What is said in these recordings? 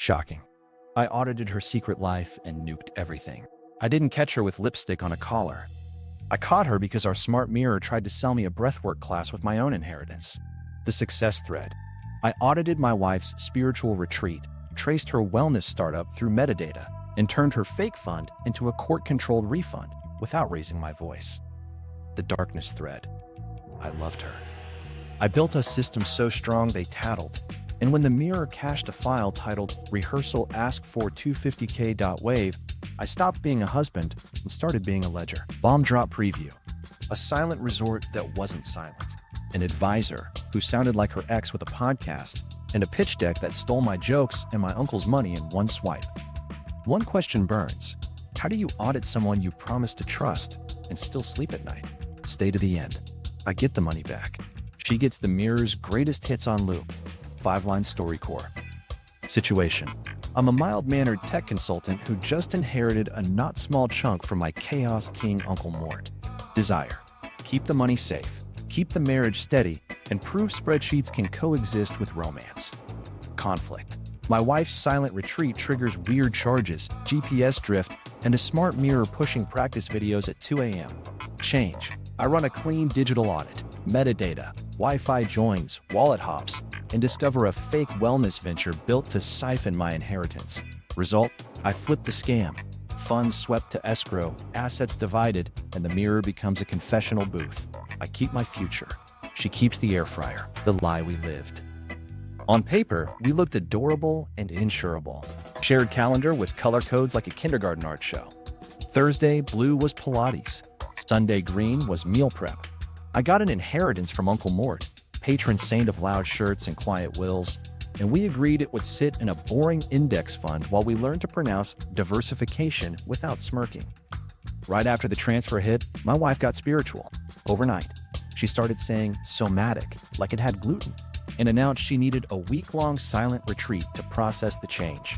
Shocking. I audited her secret life and nuked everything. I didn't catch her with lipstick on a collar. I caught her because our smart mirror tried to sell me a breathwork class with my own inheritance. The success thread. I audited my wife's spiritual retreat, traced her wellness startup through metadata, and turned her fake fund into a court-controlled refund without raising my voice. The darkness thread. I loved her. I built a system so strong they tattled, and when the mirror cached a file titled rehearsal ask for 250k.wave, I stopped being a husband and started being a ledger. Bomb drop preview. A silent resort that wasn't silent. An advisor who sounded like her ex with a podcast, and a pitch deck that stole my jokes and my uncle's money in one swipe. One question burns. How do you audit someone you promised to trust and still sleep at night? Stay to the end. I get the money back. She gets the mirror's greatest hits on loop. 5-line story core. Situation. I'm a mild-mannered tech consultant who just inherited a not small chunk from my chaos king Uncle Mort. Desire. Keep the money safe, keep the marriage steady, and prove spreadsheets can coexist with romance. Conflict. My wife's silent retreat triggers weird charges, GPS drift, and a smart mirror pushing practice videos at 2 a.m. Change. I run a clean digital audit, metadata, Wi-Fi joins, wallet hops, and discover a fake wellness venture built to siphon my inheritance. Result, I flip the scam. Funds swept to escrow, assets divided, and the mirror becomes a confessional booth. I keep my future. She keeps the air fryer, the lie we lived. On paper, we looked adorable and insurable. Shared calendar with color codes like a kindergarten art show. Thursday, blue was Pilates. Sunday, green was meal prep. I got an inheritance from Uncle Mort, patron saint of loud shirts and quiet wills, and we agreed it would sit in a boring index fund while we learned to pronounce diversification without smirking. Right after the transfer hit, my wife got spiritual. Overnight, she started saying somatic like it had gluten, and announced she needed a week-long silent retreat to process the change.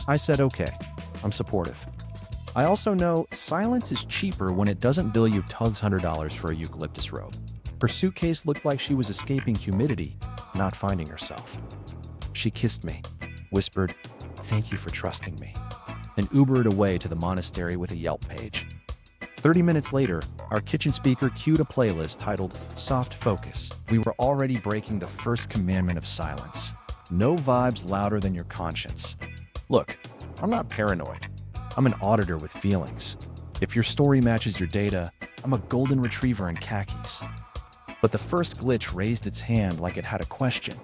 I said, okay, I'm supportive. I also know silence is cheaper when it doesn't bill you tons $100 for a eucalyptus robe. Her suitcase looked like she was escaping humidity, not finding herself. She kissed me, whispered, "Thank you for trusting me," and Ubered away to the monastery with a Yelp page. 30 minutes later, our kitchen speaker cued a playlist titled Soft Focus. We were already breaking the first commandment of silence. No vibes louder than your conscience. Look, I'm not paranoid. I'm an auditor with feelings. If your story matches your data, I'm a golden retriever in khakis. But the first glitch raised its hand like it had a question.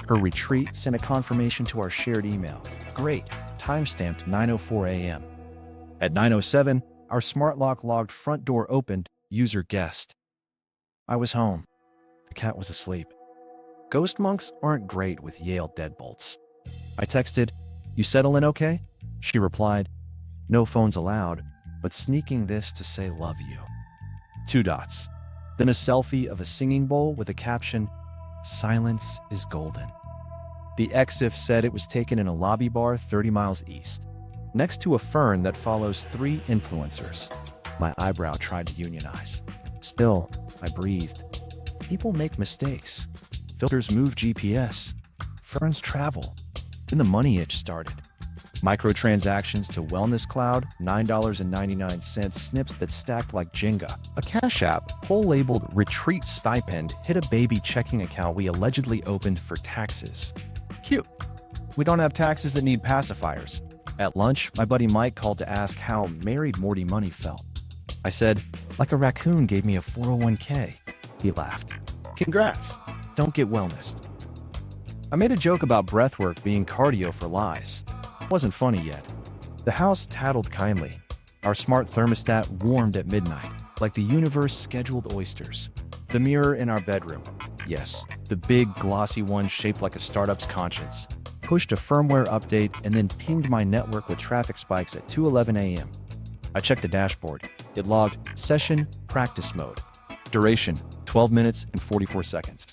Her retreat sent a confirmation to our shared email. Great, timestamped 9:04 a.m. At 9:07, our smart lock logged front door opened, user guest. I was home. The cat was asleep. Ghost monks aren't great with Yale deadbolts. I texted, "You settle in okay?" She replied, "No phones allowed, but sneaking this to say love you." 2 dots. Then a selfie of a singing bowl with a caption, "Silence is golden." The EXIF said it was taken in a lobby bar 30 miles east, next to a fern that follows 3 influencers. My eyebrow tried to unionize. Still, I breathed. People make mistakes. Filters move GPS. Ferns travel. Then the money itch started. Microtransactions to Wellness Cloud, $9.99 snips that stacked like Jenga. A Cash App, poll labeled Retreat Stipend, hit a baby checking account we allegedly opened for taxes. Cute. We don't have taxes that need pacifiers. At lunch, my buddy Mike called to ask how married Morty money felt. I said, like a raccoon gave me a 401k. He laughed. Congrats. Don't get wellnessed. I made a joke about breathwork being cardio for lies. Wasn't funny yet. The house tattled kindly. Our smart thermostat warmed at midnight, like the universe scheduled oysters. The mirror in our bedroom, yes, the big glossy one shaped like a startup's conscience, pushed a firmware update and then pinged my network with traffic spikes at 2:11 a.m. I checked the dashboard. It logged session practice mode. Duration, 12 minutes and 44 seconds.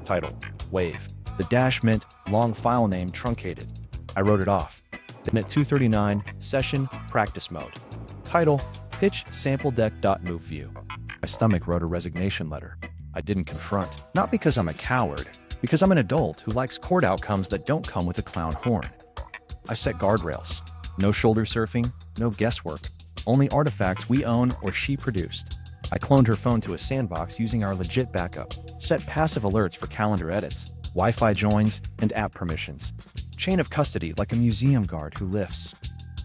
Title, Wave. The dash meant long file name truncated. I wrote it off. Then at 2:39, session practice mode. Title, pitch sample deck.move view. My stomach wrote a resignation letter. I didn't confront. Not because I'm a coward, because I'm an adult who likes court outcomes that don't come with a clown horn. I set guardrails. No shoulder surfing, no guesswork, only artifacts we own or she produced. I cloned her phone to a sandbox using our legit backup, set passive alerts for calendar edits, Wi-Fi joins, and app permissions. Chain of custody like a museum guard who lifts.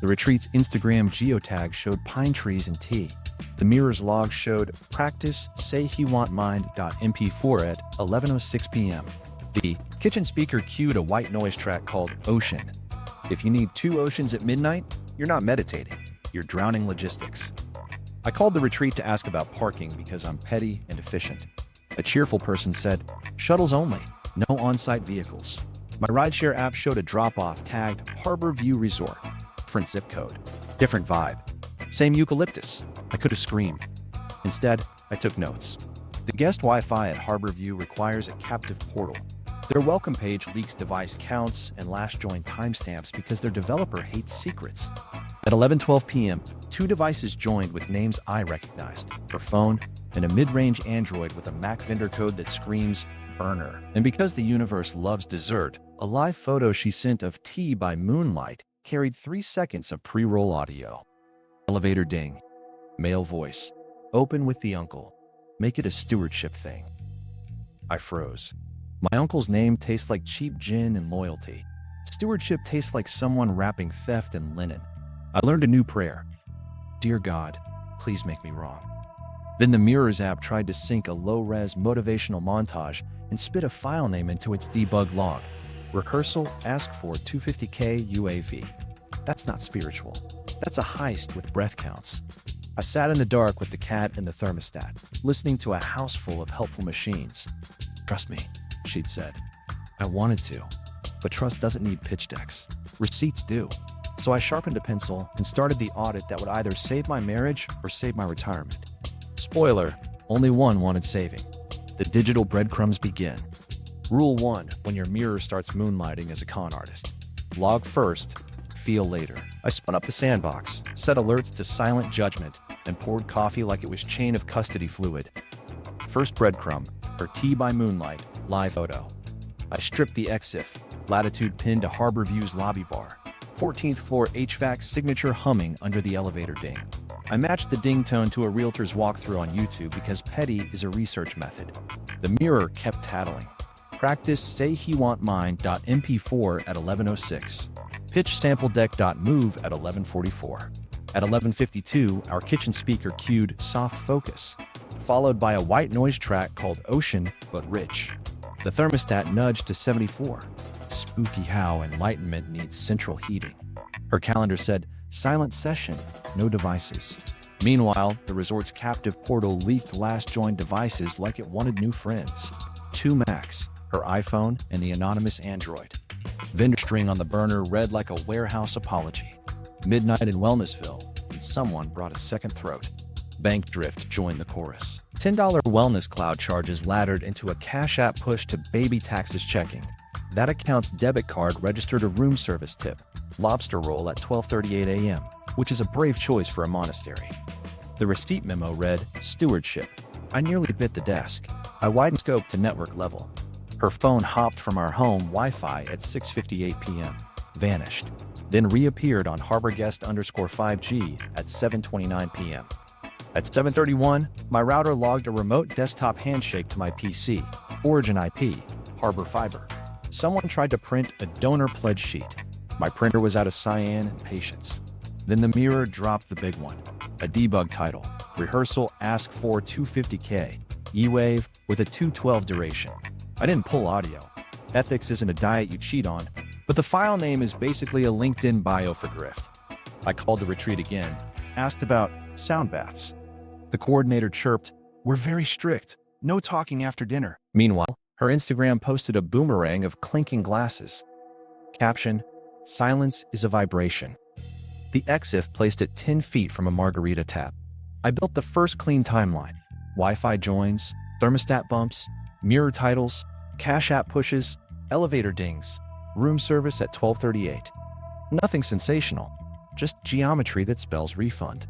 The retreat's Instagram geotag showed pine trees and tea. The mirror's log showed practice say he want mind.mp4 at 11:06 p.m. The kitchen speaker cued a white noise track called Ocean. If you need 2 oceans at midnight, you're not meditating, you're drowning logistics. I called the retreat to ask about parking because I'm petty and efficient. A cheerful person said, shuttles only, no on-site vehicles. My rideshare app showed a drop-off tagged Harbor View Resort. Different zip code, different vibe. Same eucalyptus. I could have screamed. Instead, I took notes. The guest Wi-Fi at Harbor View requires a captive portal. Their welcome page leaks device counts and last joined timestamps because their developer hates secrets. At 11:12 p.m., 2 devices joined with names I recognized, her phone and a mid-range Android with a Mac vendor code that screams, burner. And because the universe loves dessert, a live photo she sent of tea by moonlight carried 3 seconds of pre-roll audio. Elevator ding. Male voice. Open with the uncle. Make it a stewardship thing. I froze. My uncle's name tastes like cheap gin and loyalty. Stewardship tastes like someone wrapping theft in linen. I learned a new prayer. Dear God, please make me wrong. Then the Mirrors app tried to sync a low-res motivational montage and spit a file name into its debug log. Rehearsal, ask for 250K UAV. That's not spiritual. That's a heist with breath counts. I sat in the dark with the cat and the thermostat, listening to a house full of helpful machines. Trust me, she'd said. I wanted to, but trust doesn't need pitch decks. Receipts do. So I sharpened a pencil and started the audit that would either save my marriage or save my retirement. Spoiler, only one wanted saving. The digital breadcrumbs begin. Rule 1, when your mirror starts moonlighting as a con artist. Log first, feel later. I spun up the sandbox, set alerts to silent judgment, and poured coffee like it was chain of custody fluid. First breadcrumb, her tea by moonlight, live photo. I stripped the EXIF, latitude pin to Harbor View's lobby bar. 14th floor HVAC signature humming under the elevator ding. I matched the ding tone to a realtor's walkthrough on YouTube because petty is a research method. The mirror kept tattling. Practice say he want mine.mp4 at 11:06. Pitch sample deck.move at 11:44. At 11:52, our kitchen speaker cued soft focus, followed by a white noise track called Ocean but Rich. The thermostat nudged to 74. Spooky how enlightenment needs central heating. Her calendar said, silent session, no devices. Meanwhile, the resort's captive portal leaked last joined devices like it wanted new friends. 2 Macs, her iPhone, and the anonymous Android. Vendor string on the burner read like a warehouse apology. Midnight in Wellnessville, and someone brought a second throat. Bank drift joined the chorus. $10 wellness cloud charges laddered into a Cash App push to baby taxes checking. That account's debit card registered a room service tip, lobster roll at 12:38 a.m., which is a brave choice for a monastery. The receipt memo read, stewardship. I nearly bit the desk. I widened scope to network level. Her phone hopped from our home Wi-Fi at 6:58 p.m., vanished, then reappeared on HarborGuest_5G at 7:29 p.m. At 7:31, my router logged a remote desktop handshake to my PC, origin IP, Harbor Fiber. Someone tried to print a donor pledge sheet. My printer was out of cyan and patience. Then the mirror dropped the big one. A debug title, rehearsal ask for 250K, E-Wave with a 212 duration. I didn't pull audio. Ethics isn't a diet you cheat on, but the file name is basically a LinkedIn bio for grift. I called the retreat again, asked about sound baths. The coordinator chirped, we're very strict, no talking after dinner. Meanwhile, her Instagram posted a boomerang of clinking glasses. Caption, silence is a vibration. The EXIF placed it 10 feet from a margarita tap. I built the first clean timeline. Wi-Fi joins, thermostat bumps, mirror titles, Cash App pushes, elevator dings, room service at 12:38. Nothing sensational, just geometry that spells refund.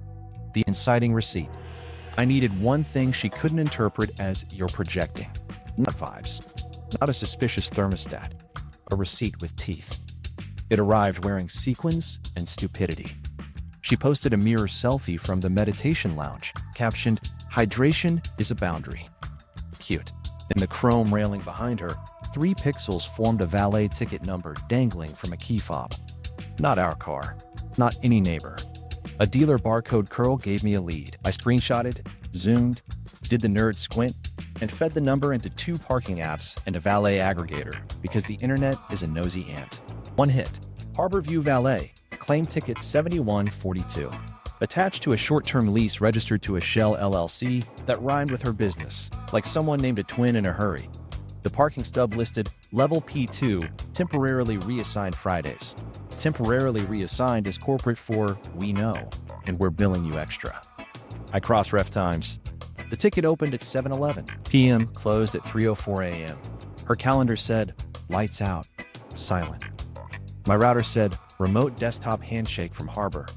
The inciting receipt. I needed one thing she couldn't interpret as you're projecting. Not vibes. Not a suspicious thermostat. A receipt with teeth. It arrived wearing sequins and stupidity. She posted a mirror selfie from the meditation lounge, captioned, "Hydration is a boundary." Cute. In the chrome railing behind her, 3 pixels formed a valet ticket number dangling from a key fob. Not our car. Not any neighbor. A dealer barcode curl gave me a lead. I screenshotted, zoomed, did the nerd squint, and fed the number into 2 parking apps and a valet aggregator because the internet is a nosy ant. 1 hit. Harborview Valet. Claim ticket 7142. Attached to a short-term lease registered to a Shell LLC that rhymed with her business, like someone named a twin in a hurry. The parking stub listed Level P2, temporarily reassigned Fridays. Temporarily reassigned is corporate for "we know, and we're billing you extra." I cross-ref times. The ticket opened at 7:11 p.m., closed at 3:04 a.m. Her calendar said, "Lights out, silent." My router said, "Remote desktop handshake from Harbor."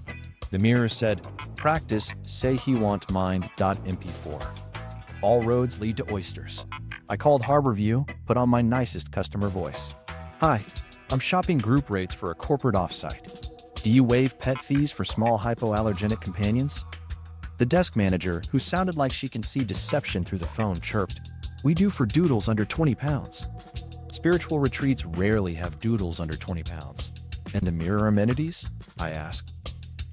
The mirror said, "Practice, say he want mind.mp4. All roads lead to oysters." I called Harborview, put on my nicest customer voice. "Hi, I'm shopping group rates for a corporate offsite. Do you waive pet fees for small hypoallergenic companions?" The desk manager, who sounded like she can see deception through the phone, chirped, "We do for doodles under 20 pounds. Spiritual retreats rarely have doodles under 20 pounds. And the mirror amenities?" I asked.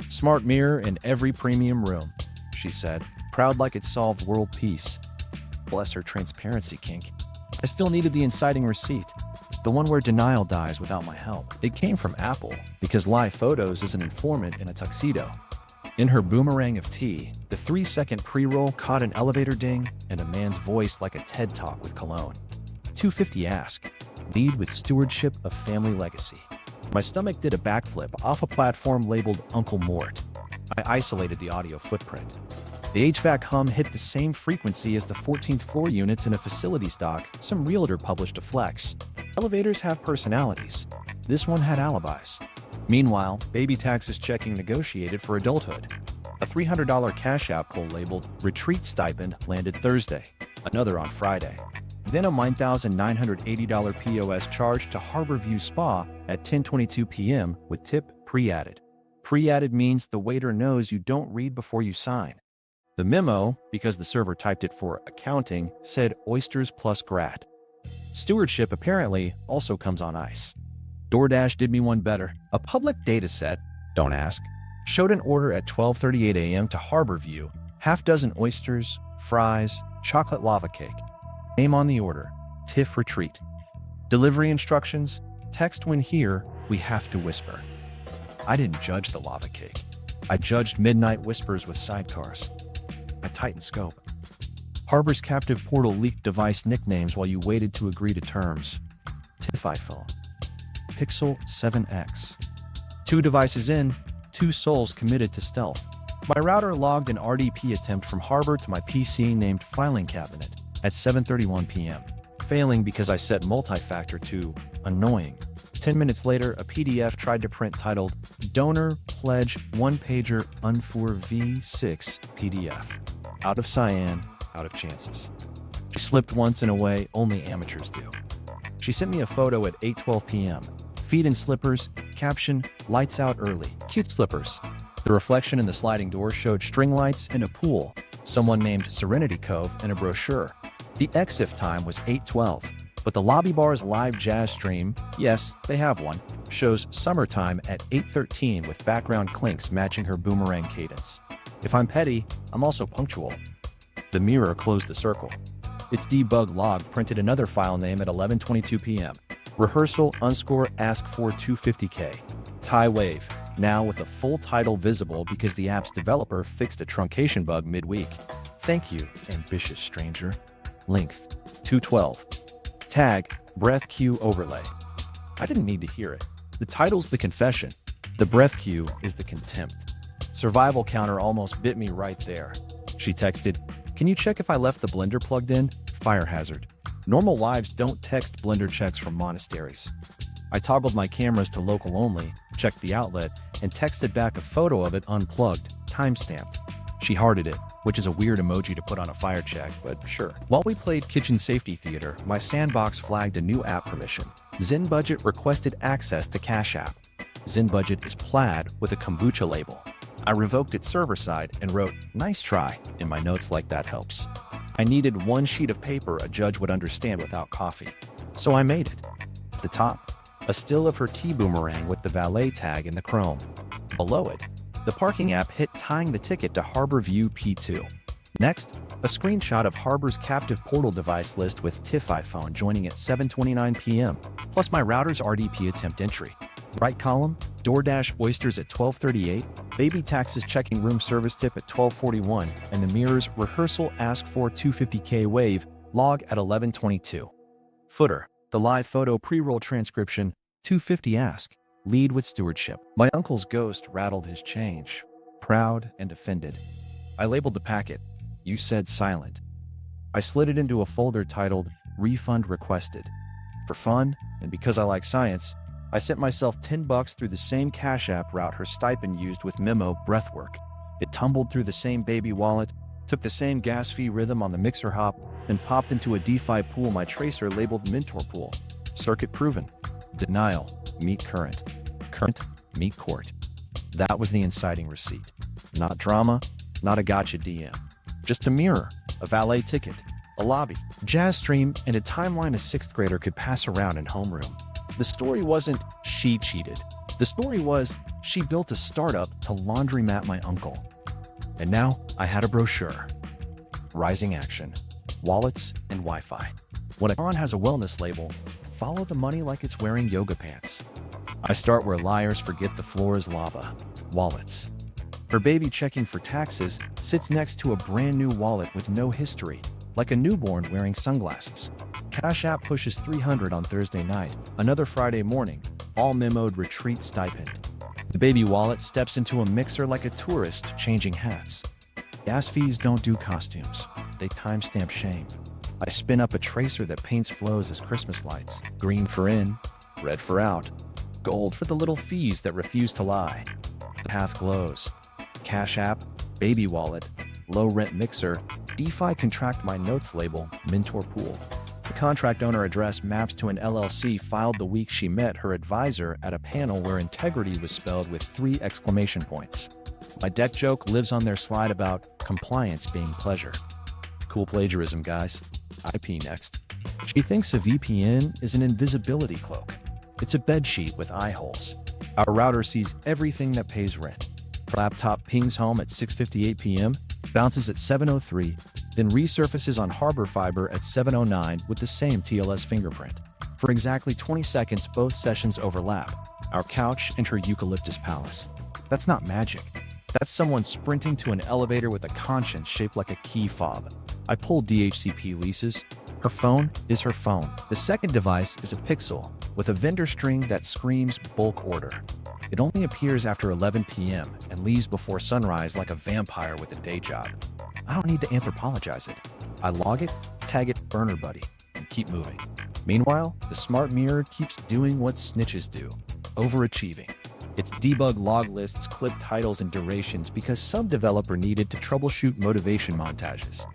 "Smart mirror in every premium room," she said, proud like it solved world peace. Bless her transparency kink. I still needed the inciting receipt, the one where denial dies without my help. It came from Apple, because live photos is an informant in a tuxedo. In her boomerang of tea, the 3-second pre-roll caught an elevator ding and a man's voice like a TED Talk with cologne. 250 ask, lead with stewardship of family legacy. My stomach did a backflip off a platform labeled Uncle Mort. I isolated the audio footprint. The HVAC hum hit the same frequency as the 14th floor units in a facility stock some realtor published to flex. Elevators have personalities. This one had alibis. Meanwhile, baby taxes checking negotiated for adulthood. A $300 Cash App pull labeled Retreat Stipend landed Thursday, another on Friday. Then a $1,980 POS charge to Harborview Spa at 10:22 p.m. with tip pre-added. Pre-added means the waiter knows you don't read before you sign. The memo, because the server typed it for accounting, said oysters plus grat. Stewardship apparently also comes on ice. DoorDash did me one better. A public data set, don't ask, showed an order at 12:38 a.m. to Harborview, half dozen oysters, fries, chocolate lava cake. Name on the order, Tiff Retreat. Delivery instructions, text when here, we have to whisper. I didn't judge the lava cake. I judged midnight whispers with sidecars. I tightened scope. Harbor's captive portal leaked device nicknames while you waited to agree to terms. Tiff iPhone. Pixel 7X. 2 devices in, 2 souls committed to stealth. My router logged an RDP attempt from Harbor to my PC named Filing Cabinet at 7:31 p.m., failing because I set multi-factor to annoying. 10 minutes later, a PDF tried to print titled Donor Pledge 1-Pager Unfor V6 PDF. Out of cyan, out of chances. She slipped once in a way only amateurs do. She sent me a photo at 8:12 p.m. Feet in slippers, caption, lights out early. Cute slippers. The reflection in the sliding door showed string lights in a pool, someone named Serenity Cove, and a brochure. The EXIF time was 8:12, but the lobby bar's live jazz stream, yes, they have one, shows summertime at 8:13 with background clinks matching her boomerang cadence. If I'm petty, I'm also punctual. The mirror closed the circle. Its debug log printed another file name at 11:22 p.m. Rehearsal _ask for 250K. Tie wave, now with a full title visible because the app's developer fixed a truncation bug midweek. Thank you, ambitious stranger. Length, 212. Tag, breath cue overlay. I didn't need to hear it. The title's the confession. The breath cue is the contempt. Survival counter almost bit me right there. She texted, "Can you check if I left the blender plugged in? Fire hazard." Normal wives don't text blender checks from monasteries. I toggled my cameras to local only, checked the outlet, and texted back a photo of it unplugged, time-stamped. She hearted it, which is a weird emoji to put on a fire check, but sure. While we played Kitchen Safety Theater, my sandbox flagged a new app permission. Zen Budget requested access to Cash App. Zen budget is plaid with a kombucha label. I revoked it server-side and wrote, "Nice try," in my notes like that helps. I needed one sheet of paper a judge would understand without coffee. So I made it. At the top, a still of her tea boomerang with the Valet tag in the chrome. Below it, the parking app hit tying the ticket to Harbor View P2. Next, a screenshot of Harbor's captive portal device list with Tiffany phone joining at 7:29 p.m., plus my router's RDP attempt entry. Right column, DoorDash oysters at 12:38, baby taxes checking room service tip at 12:41, and the mirror's rehearsal ask for 250K wave log at 11:22. Footer, the live photo pre-roll transcription, 250 ask, lead with stewardship. My uncle's ghost rattled his change, proud and offended. I labeled the packet, "You said silent." I slid it into a folder titled Refund Requested. For fun, and because I like science, I sent myself $10 through the same Cash App route her stipend used with Memo Breathwork. It tumbled through the same baby wallet, took the same gas fee rhythm on the mixer hop, and popped into a DeFi pool my tracer labeled Mentor Pool. Circuit proven. Denial, meet current. Current, meet court. That was the inciting receipt. Not drama, not a gotcha DM. Just a mirror, a valet ticket, a lobby, jazz stream, and a timeline a sixth grader could pass around in homeroom. The story wasn't she cheated. The story was she built a startup to laundromat my uncle. And now I had a brochure. Rising action, wallets, and Wi-Fi. When a con has a wellness label, follow the money like it's wearing yoga pants. I start where liars forget the floor is lava. Wallets. Her baby checking for taxes sits next to a brand new wallet with no history, like a newborn wearing sunglasses. Cash App pushes 300 on Thursday night, another Friday morning, all memoed retreat stipend. The baby wallet steps into a mixer like a tourist changing hats. Gas fees don't do costumes, they timestamp shame. I spin up a tracer that paints flows as Christmas lights, green for in, red for out, gold for the little fees that refuse to lie. The path glows. Cash App, baby wallet, low rent mixer, DeFi contract my notes label, Mentor Pool. The contract owner address maps to an LLC filed the week she met her advisor at a panel where integrity was spelled with 3 exclamation points. My deck joke lives on their slide about compliance being pleasure. Cool plagiarism, guys. IP next. She thinks a VPN is an invisibility cloak. It's a bedsheet with eye holes. Our router sees everything that pays rent. Her laptop pings home at 6:58 p.m., bounces at 7:03, then resurfaces on Harbor Fiber at 7:09 with the same TLS fingerprint. For exactly 20 seconds, both sessions overlap. Our couch and her eucalyptus palace. That's not magic. That's someone sprinting to an elevator with a conscience shaped like a key fob. I pull DHCP leases. Her phone is her phone. The second device is a Pixel with a vendor string that screams bulk order. It only appears after 11 p.m. and leaves before sunrise like a vampire with a day job. I don't need to anthropologize it. I log it, tag it burner buddy, and keep moving. Meanwhile, the smart mirror keeps doing what snitches do, overachieving. Its debug log lists clip titles and durations because some developer needed to troubleshoot motivation montages.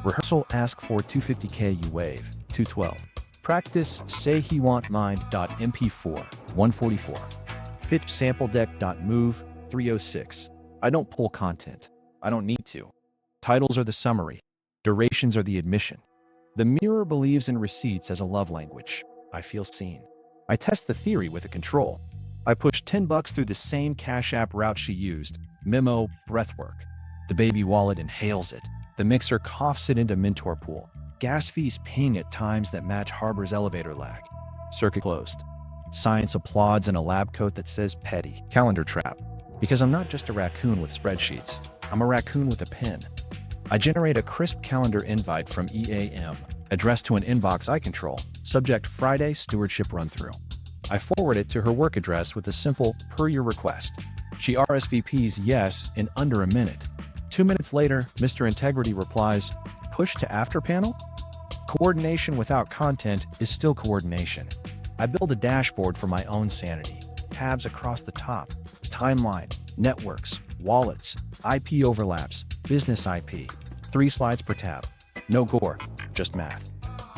Rehearsal ask for 250K you wave, 212. Practice say he want mind.mp4, 144. Pitch sample deck.move, 306. I don't pull content. I don't need to. Titles are the summary. Durations are the admission. The mirror believes in receipts as a love language. I feel seen. I test the theory with a control. I push $10 through the same Cash App route she used, Memo Breathwork. The baby wallet inhales it. The mixer coughs it into Mentor Pool. Gas fees ping at times that match Harbor's elevator lag. Circuit closed. Science applauds in a lab coat that says petty. Calendar trap. Because I'm not just a raccoon with spreadsheets. I'm a raccoon with a pen. I generate a crisp calendar invite from EAM, addressed to an inbox I control, subject Friday stewardship run-through. I forward it to her work address with a simple, per your request. She RSVPs yes in under a minute. 2 minutes later, Mr. Integrity replies, push to after panel? Coordination without content is still coordination. I build a dashboard for my own sanity. Tabs across the top, timeline, networks, wallets, IP overlaps, business IP. 3 slides per tab. No gore, just math.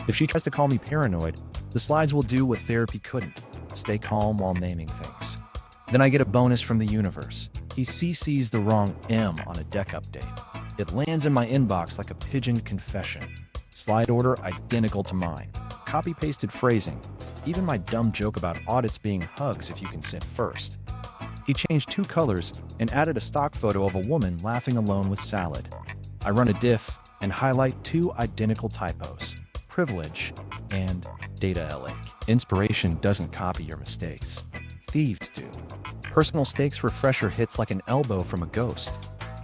If she tries to call me paranoid, the slides will do what therapy couldn't. Stay calm while naming things. Then I get a bonus from the universe. He CCs the wrong M on a deck update. It lands in my inbox like a pigeoned confession. Slide order identical to mine. Copy-pasted phrasing. Even my dumb joke about audits being hugs if you consent first. He changed 2 colors and added a stock photo of a woman laughing alone with salad. I run a diff and highlight 2 identical typos. Privilege and data lake. Inspiration doesn't copy your mistakes. Thieves do. Personal stakes refresher hits like an elbow from a ghost.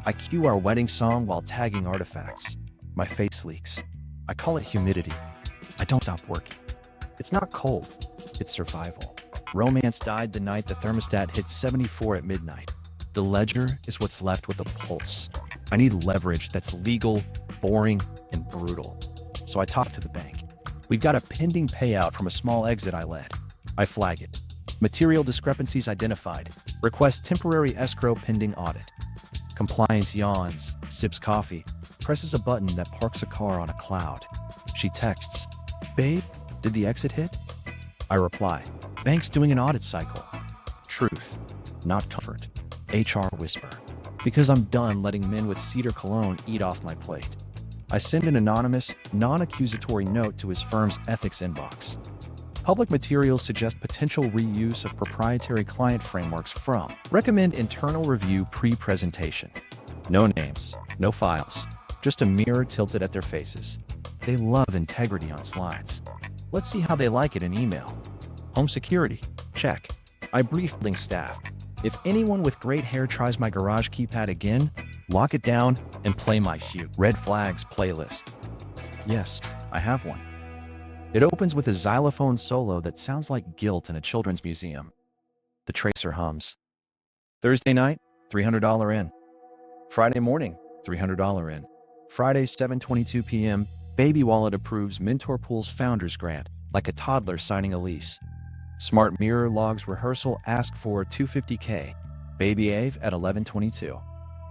I cue our wedding song while tagging artifacts. My face leaks. I call it humidity. I don't stop working. It's not cold. It's survival. Romance died the night the thermostat hit 74 at midnight. The ledger is what's left with a pulse. I need leverage that's legal, boring, and brutal. So I talk to the bank. We've got a pending payout from a small exit I led. I flag it. Material discrepancies identified. Request temporary escrow pending audit. Compliance yawns, sips coffee, presses a button that parks a car on a cloud. She texts, "Babe, did the exit hit?" I reply, "Bank's doing an audit cycle." Truth, not comfort. HR whisper. Because I'm done letting men with cedar cologne eat off my plate. I send an anonymous, non-accusatory note to his firm's ethics inbox. Public materials suggest potential reuse of proprietary client frameworks from. Recommend internal review pre-presentation. No names, no files, just a mirror tilted at their faces. They love integrity on slides. Let's see how they like it in email. Home security, check. I brief building staff. If anyone with great hair tries my garage keypad again, lock it down and play my Hue Red Flags playlist. Yes, I have one. It opens with a xylophone solo that sounds like guilt in a children's museum. The tracer hums. Thursday night, $300 in. Friday morning, $300 in. Friday, 7:22 p.m., Baby Wallet approves Mentor Pool's Founders Grant, like a toddler signing a lease. Smart Mirror logs rehearsal ask for $250K. Baby Ave at 11:22.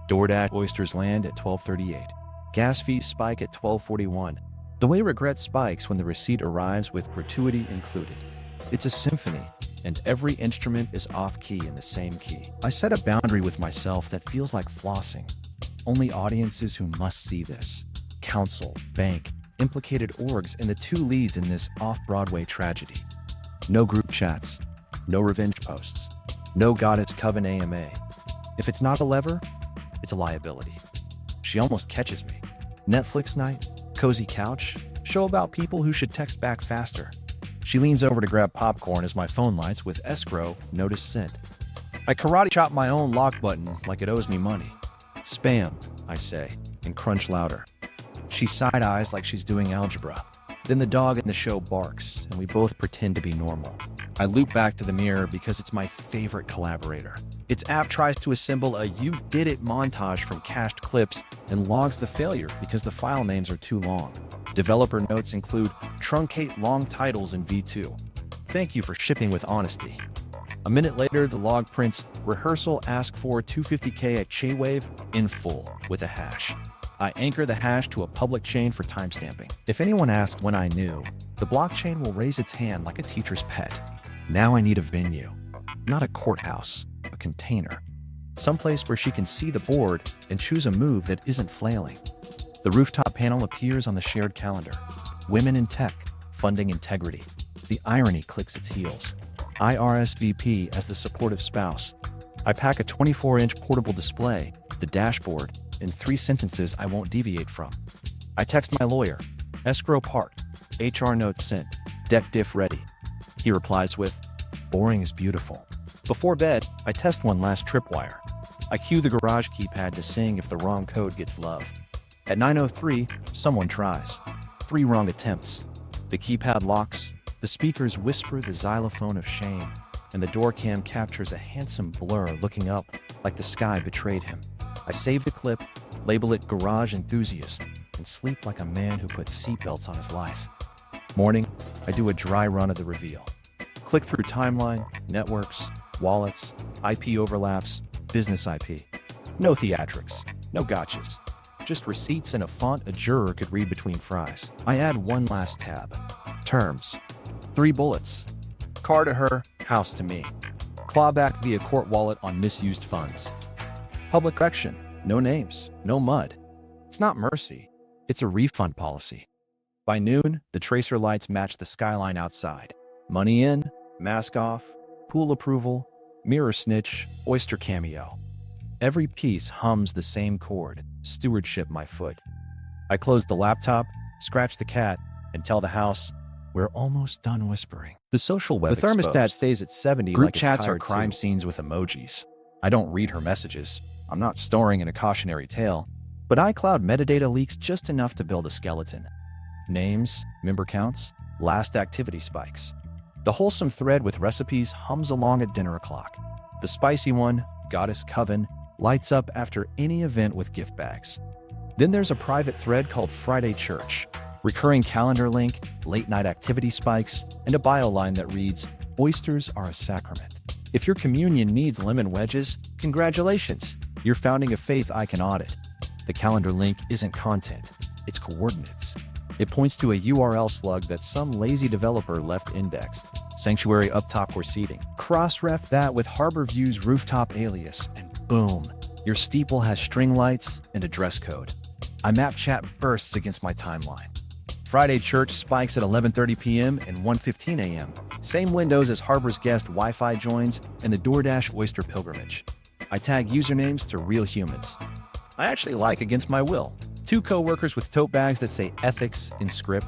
DoorDash oysters land at 12:38. Gas fees spike at 12:41. The way regret spikes when the receipt arrives with gratuity included. It's a symphony, and every instrument is off-key in the same key. I set a boundary with myself that feels like flossing. Only audiences who must see this. Council, bank, implicated orgs, and the 2 leads in this off-Broadway tragedy. No group chats, no revenge posts, no Goddess Coven AMA. If it's not a lever, it's a liability. She almost catches me. Netflix night, cozy couch, show about people who should text back faster. She leans over to grab popcorn as my phone lights with escrow, notice sent. I karate chop my own lock button like it owes me money. Spam, I say, and crunch louder. She side-eyes like she's doing algebra. Then the dog in the show barks, and we both pretend to be normal. I loop back to the mirror because it's my favorite collaborator. Its app tries to assemble a "you did it" montage from cached clips and logs the failure because the file names are too long. Developer notes include truncate long titles in V2. Thank you for shipping with honesty. A minute later, the log prints rehearsal ask for $250K at Chaywave in full with a hash. I anchor the hash to a public chain for timestamping. If anyone asks when I knew, the blockchain will raise its hand like a teacher's pet. Now I need a venue, not a courthouse, a container. Someplace where she can see the board and choose a move that isn't flailing. The rooftop panel appears on the shared calendar. Women in tech, funding integrity. The irony clicks its heels. I RSVP as the supportive spouse. I pack a 24-inch portable display, the dashboard, in 3 sentences I won't deviate from. I text my lawyer, escrow parked, HR notes sent, deck diff ready. He replies with, boring is beautiful. Before bed, I test one last tripwire. I cue the garage keypad to sing if the wrong code gets love. At 9:03, someone tries. 3 wrong attempts. The keypad locks, the speakers whisper the xylophone of shame, and the door cam captures a handsome blur looking up like the sky betrayed him. I save the clip, label it Garage Enthusiast, and sleep like a man who put seatbelts on his life. Morning, I do a dry run of the reveal. Click through timeline, networks, wallets, IP overlaps, business IP. No theatrics, no gotchas. Just receipts and a font a juror could read between fries. I add one last tab. Terms. 3 bullets. Car to her, house to me. Clawback via court wallet on misused funds. Public correction. No names, no mud. It's not mercy. It's a refund policy. By noon, the tracer lights match the skyline outside. Money in, mask off, pool approval, mirror snitch, oyster cameo. Every piece hums the same chord, stewardship my foot. I close the laptop, scratch the cat, and tell the house, we're almost done whispering. The social web The thermostat exposed. Stays at 70 Group like chats are crime scenes with emojis. I don't read her messages. I'm not storing in a cautionary tale. But iCloud metadata leaks just enough to build a skeleton. Names, member counts, last activity spikes. The wholesome thread with recipes hums along at dinner o'clock. The spicy one, Goddess Coven, lights up after any event with gift bags. Then there's a private thread called Friday Church, recurring calendar link, late-night activity spikes, and a bio line that reads, oysters are a sacrament. If your communion needs lemon wedges, congratulations, you're founding a faith I can audit. The calendar link isn't content, it's coordinates. It points to a URL slug that some lazy developer left indexed. Sanctuary up top or seating. Cross-ref that with Harbor View's rooftop alias, and boom, your steeple has string lights and a dress code. IMAP chat bursts against my timeline. Friday Church spikes at 11:30 p.m. and 1:15 a.m. Same windows as Harbor's guest Wi-Fi joins and the DoorDash Oyster Pilgrimage. I tag usernames to real humans. I actually like against my will. 2 co-workers with tote bags that say ethics in script,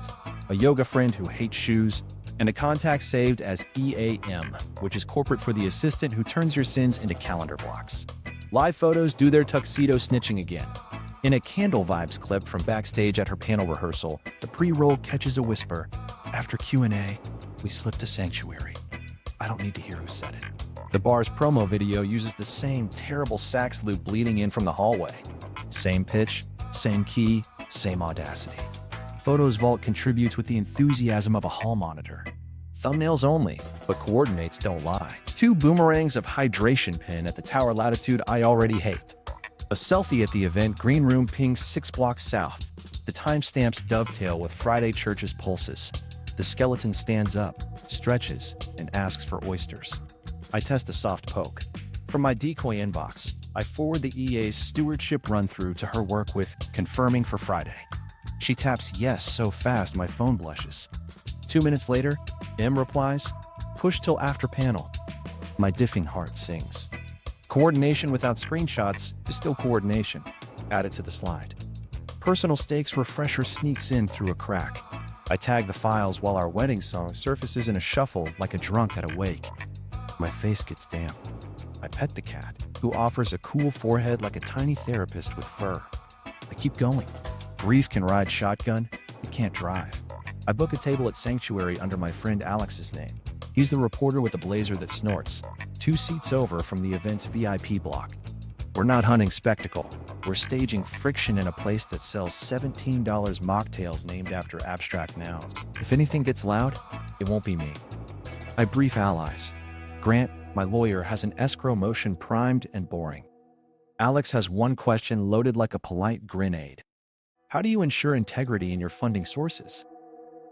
a yoga friend who hates shoes, and a contact saved as EAM, which is corporate for the assistant who turns your sins into calendar blocks. Live photos do their tuxedo snitching again. In a Candle Vibes clip from backstage at her panel rehearsal, the pre-roll catches a whisper. After Q&A, we slipped to Sanctuary. I don't need to hear who said it. The bar's promo video uses the same terrible sax loop bleeding in from the hallway. Same pitch, same key, same audacity. Photos Vault contributes with the enthusiasm of a hall monitor. Thumbnails only, but coordinates don't lie. 2 boomerangs of hydration pin at the tower latitude I already hate. A selfie at the event green room pings 6 blocks south. The timestamps dovetail with Friday Church's pulses. The skeleton stands up, stretches, and asks for oysters. I test a soft poke. From my decoy inbox, I forward the EA's stewardship run-through to her work with confirming for Friday. She taps yes so fast my phone blushes. 2 minutes later, M replies, push till after panel. My diffing heart sings. Coordination without screenshots is still coordination. Add it to the slide. Personal stakes refresher sneaks in through a crack. I tag the files while our wedding song surfaces in a shuffle like a drunk at a wake. My face gets damp. I pet the cat, who offers a cool forehead like a tiny therapist with fur. I keep going. Grief can ride shotgun, it can't drive. I book a table at Sanctuary under my friend Alex's name. He's the reporter with a blazer that snorts, 2 seats over from the event's VIP block. We're not hunting spectacle. We're staging friction in a place that sells $17 mocktails named after abstract nouns. If anything gets loud, it won't be me. I brief allies. Grant, my lawyer, has an escrow motion primed and boring. Alex has one question loaded like a polite grenade. How do you ensure integrity in your funding sources?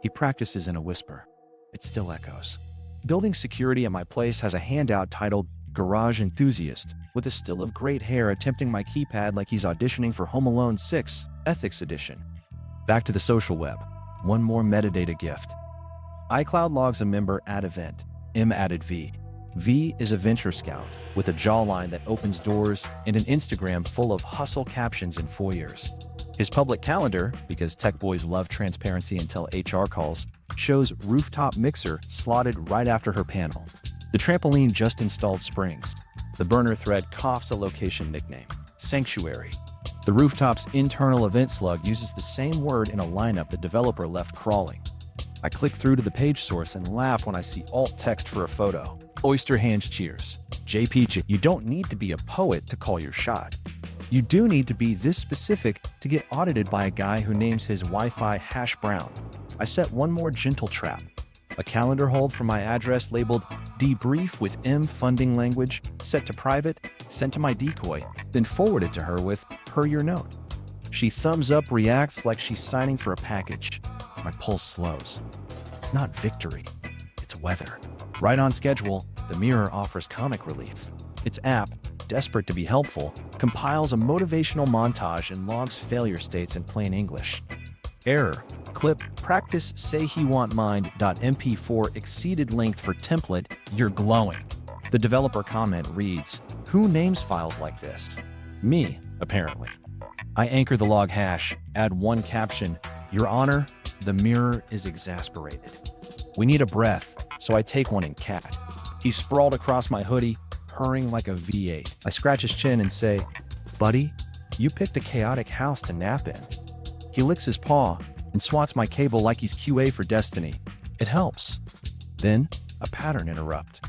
He practices in a whisper. It still echoes. Building security at my place has a handout titled Garage Enthusiast, with a still of great hair attempting my keypad like he's auditioning for Home Alone 6, Ethics Edition. Back to the social web. One more metadata gift. iCloud logs a member at event. M added V. V is a venture scout with a jawline that opens doors and an Instagram full of hustle captions and foyers. His public calendar, because tech boys love transparency until HR calls, shows rooftop mixer slotted right after her panel. The trampoline just installed springs. The burner thread coughs a location nickname, Sanctuary. The rooftop's internal event slug uses the same word in a lineup the developer left crawling. I click through to the page source and laugh when I see alt text for a photo. Oyster hands cheers. JPG. You don't need to be a poet to call your shot. You do need to be this specific to get audited by a guy who names his Wi-Fi hash brown. I set one more gentle trap. A calendar hold for my address labeled debrief with M funding language, set to private, sent to my decoy, then forwarded to her with per your note. She thumbs up, reacts like she's signing for a package. My pulse slows. It's not victory, it's weather. Right on schedule, The mirror offers comic relief. Its app, desperate to be helpful, compiles a motivational montage and logs failure states in plain English. Error. Clip practice say he want mind.mp4 exceeded length for template, you're glowing. The developer comment reads, who names files like this? Me, apparently. I anchor the log hash, add one caption, Your Honor, the mirror is exasperated. We need a breath, so I take one in cat. He's sprawled across my hoodie, purring like a V8. I scratch his chin and say, buddy, you picked a chaotic house to nap in. He licks his paw and swats my cable like he's QA for Destiny. It helps. Then, a pattern interrupt.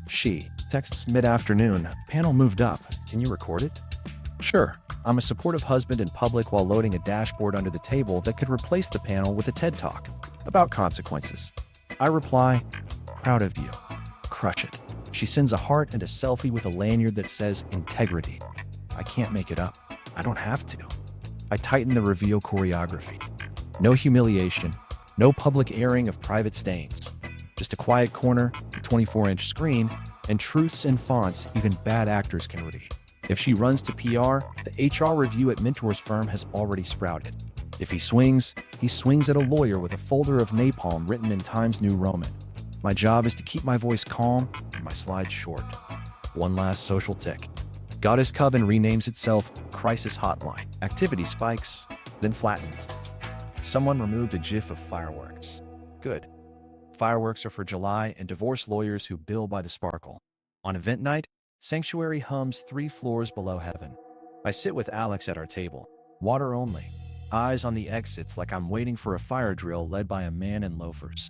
She texts mid-afternoon, panel moved up, can you record it? Sure, I'm a supportive husband in public while loading a dashboard under the table that could replace the panel with a TED Talk about consequences. I reply, proud of you. Crush it. She sends a heart and a selfie with a lanyard that says integrity. I can't make it up. I don't have to. I tighten the reveal choreography. No humiliation, no public airing of private stains. Just a quiet corner, a 24-inch screen, and truths in fonts even bad actors can read. If she runs to PR, the HR review at Mentor's firm has already sprouted. If he swings at a lawyer with a folder of napalm written in Times New Roman. My job is to keep my voice calm and my slides short. One last social tick. Goddess Coven renames itself Crisis Hotline. Activity spikes, then flattens. Someone removed a GIF of fireworks. Good. Fireworks are for July and divorce lawyers who bill by the sparkle. On event night, Sanctuary hums 3 floors below heaven. I sit with Alex at our table. Water only. Eyes on the exits like I'm waiting for a fire drill led by a man in loafers.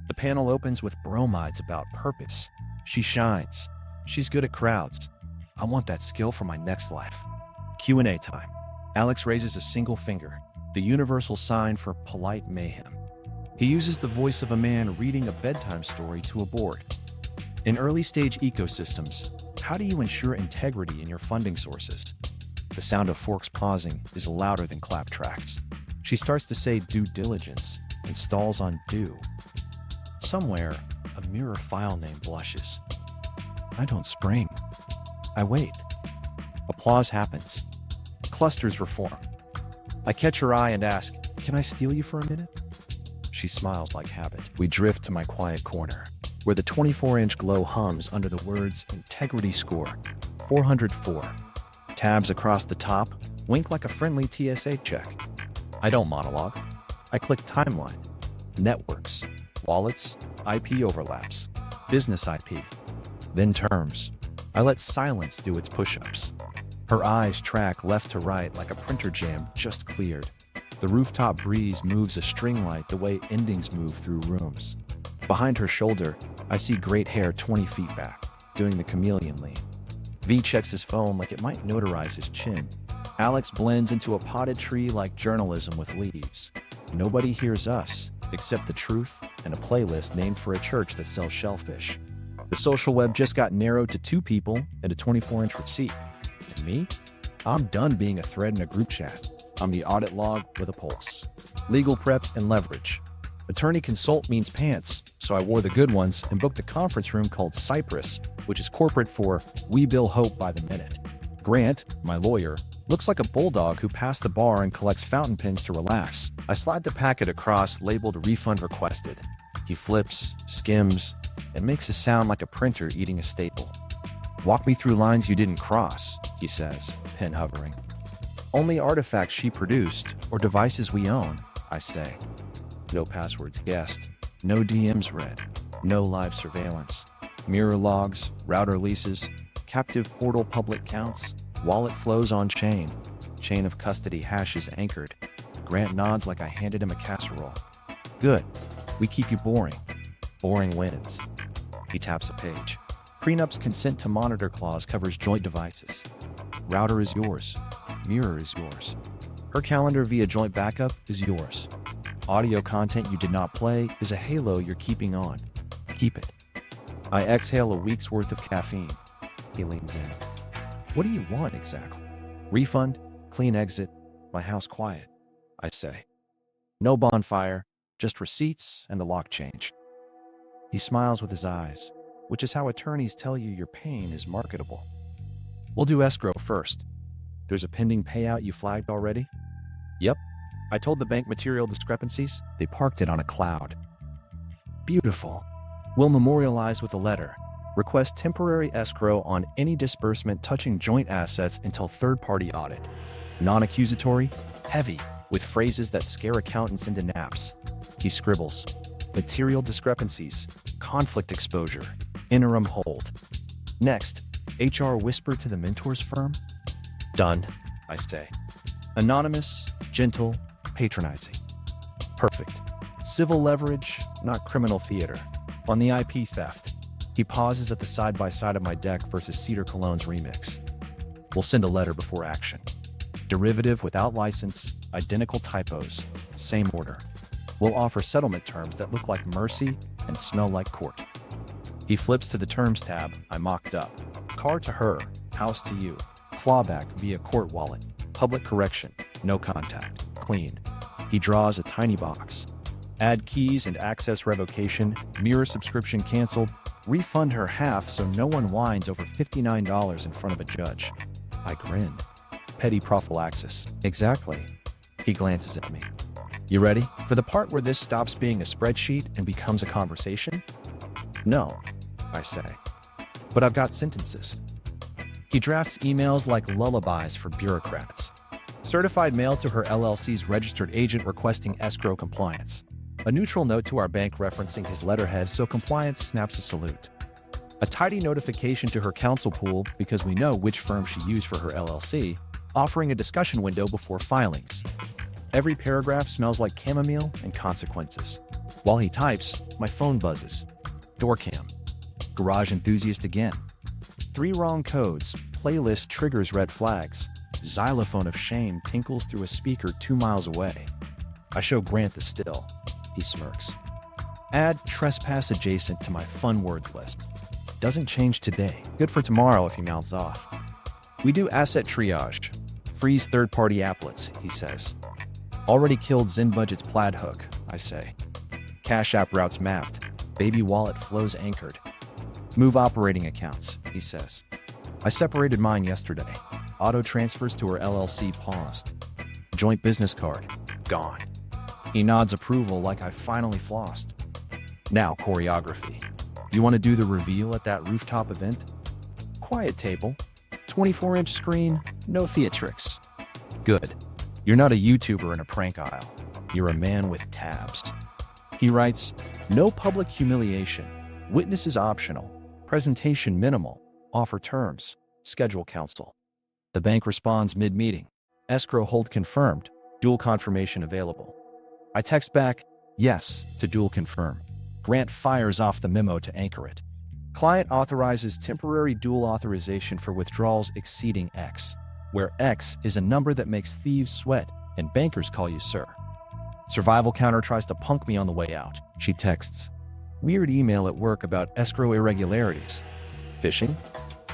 The panel opens with bromides about purpose. She shines. She's good at crowds. I want that skill for my next life. Q&A time. Alex raises a single finger, the universal sign for polite mayhem. He uses the voice of a man reading a bedtime story to a board. In early-stage ecosystems, how do you ensure integrity in your funding sources? The sound of forks pausing is louder than clap tracks. She starts to say due diligence and stalls on due. Somewhere, a mirror file name blushes. I don't spring. I wait. Applause happens. Clusters reform. I catch her eye and ask, can I steal you for a minute? She smiles like habit. We drift to my quiet corner, where the 24-inch glow hums under the words Integrity Score, 404. Tabs across the top wink like a friendly TSA check. I don't monologue. I click timeline, networks, wallets, IP overlaps, business IP, then terms. I let silence do its push-ups. Her eyes track left to right like a printer jam just cleared. The rooftop breeze moves a string light the way endings move through rooms. Behind her shoulder, I see great hair 20 feet back, doing the chameleon lean. V checks his phone like it might notarize his chin. Alex blends into a potted tree like journalism with leaves. Nobody hears us, except the truth and a playlist named for a church that sells shellfish. The social web just got narrowed to 2 people and a 24-inch receipt. And me? I'm done being a thread in a group chat. I'm the audit log with a pulse. Legal prep and leverage. Attorney consult means pants, so I wore the good ones and booked a conference room called Cypress, which is corporate for We Bill Hope by the minute. Grant, my lawyer, looks like a bulldog who passed the bar and collects fountain pens to relax. I slide the packet across labeled Refund Requested. He flips, skims, and makes a sound like a printer eating a staple. Walk me through lines you didn't cross, he says, pen hovering. Only artifacts she produced or devices we own, I say. No passwords guessed, no DMs read, no live surveillance. Mirror logs, router leases, captive portal public counts, wallet flows on chain of custody hashes anchored. Grant nods like I handed him a casserole. Good. We keep you boring. Boring wins. He taps a page. Prenup's consent to monitor clause covers joint devices. Router is yours. Mirror is yours. Her calendar via joint backup is yours. Audio content you did not play is a halo you're keeping on. Keep it. I exhale a week's worth of caffeine. He leans in. What do you want exactly? Refund, clean exit, my house quiet, I say. No bonfire, just receipts and the lock change. He smiles with his eyes. which is how attorneys tell you your pain is marketable. We'll do escrow first. There's a pending payout you flagged already? Yep. I told the bank material discrepancies. They parked it on a cloud. Beautiful. We'll memorialize with a letter. Request temporary escrow on any disbursement touching joint assets until third-party audit. Non-accusatory, heavy, with phrases that scare accountants into naps. He scribbles. Material discrepancies, conflict exposure, interim hold. Next, HR whisper to the mentor's firm? Done, I say. Anonymous, gentle, patronizing. Perfect. Civil leverage, not criminal theater. On the IP theft, he pauses at the side-by-side of my deck versus Cedar Cologne's remix. We'll send a letter before action. Derivative without license, identical typos, same order. We'll offer settlement terms that look like mercy and smell like court. He flips to the terms tab I mocked up. Car to her, house to you. Clawback via court wallet. Public correction, no contact, clean. He draws a tiny box. Add keys and access revocation, mirror subscription canceled, refund her half so no one whines over $59 in front of a judge. I grin. Petty prophylaxis. Exactly. He glances at me. You ready for the part where this stops being a spreadsheet and becomes a conversation? No, I say. But I've got sentences. He drafts emails like lullabies for bureaucrats. Certified mail to her LLC's registered agent requesting escrow compliance. A neutral note to our bank referencing his letterhead so compliance snaps a salute. A tidy notification to her counsel pool because we know which firm she used for her LLC, offering a discussion window before filings. Every paragraph smells like chamomile and consequences. While he types, my phone buzzes. Doorcam. Garage enthusiast again. 3 wrong codes. Playlist triggers red flags. Xylophone of shame tinkles through a speaker 2 miles away. I show Grant the still. He smirks. Add trespass adjacent to my fun words list. Doesn't change today. Good for tomorrow if he mouths off. We do asset triage. Freeze third-party applets, he says. Already killed ZenBudget's plaid hook, I say. Cash app routes mapped. Baby wallet flows anchored. Move operating accounts, he says. I separated mine yesterday. Auto transfers to her LLC paused. Joint business card. Gone. He nods approval like I finally flossed. Now choreography. You want to do the reveal at that rooftop event? Quiet table. 24-inch screen. No theatrics. Good. You're not a YouTuber in a prank aisle. You're a man with tabs. He writes, no public humiliation. Witnesses optional. Presentation minimal. Offer terms. Schedule counsel. The bank responds mid-meeting. Escrow hold confirmed. Dual confirmation available. I text back, yes, to dual confirm. Grant fires off the memo to anchor it. Client authorizes temporary dual authorization for withdrawals exceeding X, where X is a number that makes thieves sweat and bankers call you sir. Survival counter tries to punk me on the way out. She texts, weird email at work about escrow irregularities. Phishing?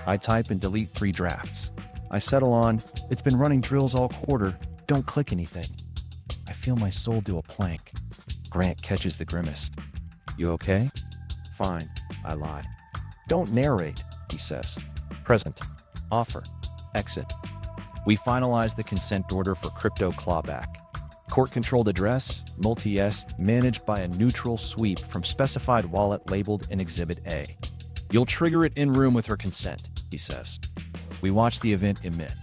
I type and delete 3 drafts. I settle on, it's been running drills all quarter, don't click anything. I feel my soul do a plank. Grant catches the grimace. You okay? Fine, I lie. Don't narrate, he says. Present. Offer. Exit. We finalize the consent order for crypto clawback. Court-controlled address, multi-est, managed by a neutral sweep from specified wallet labeled in Exhibit A. You'll trigger it in room with her consent, he says. We watch the event emit.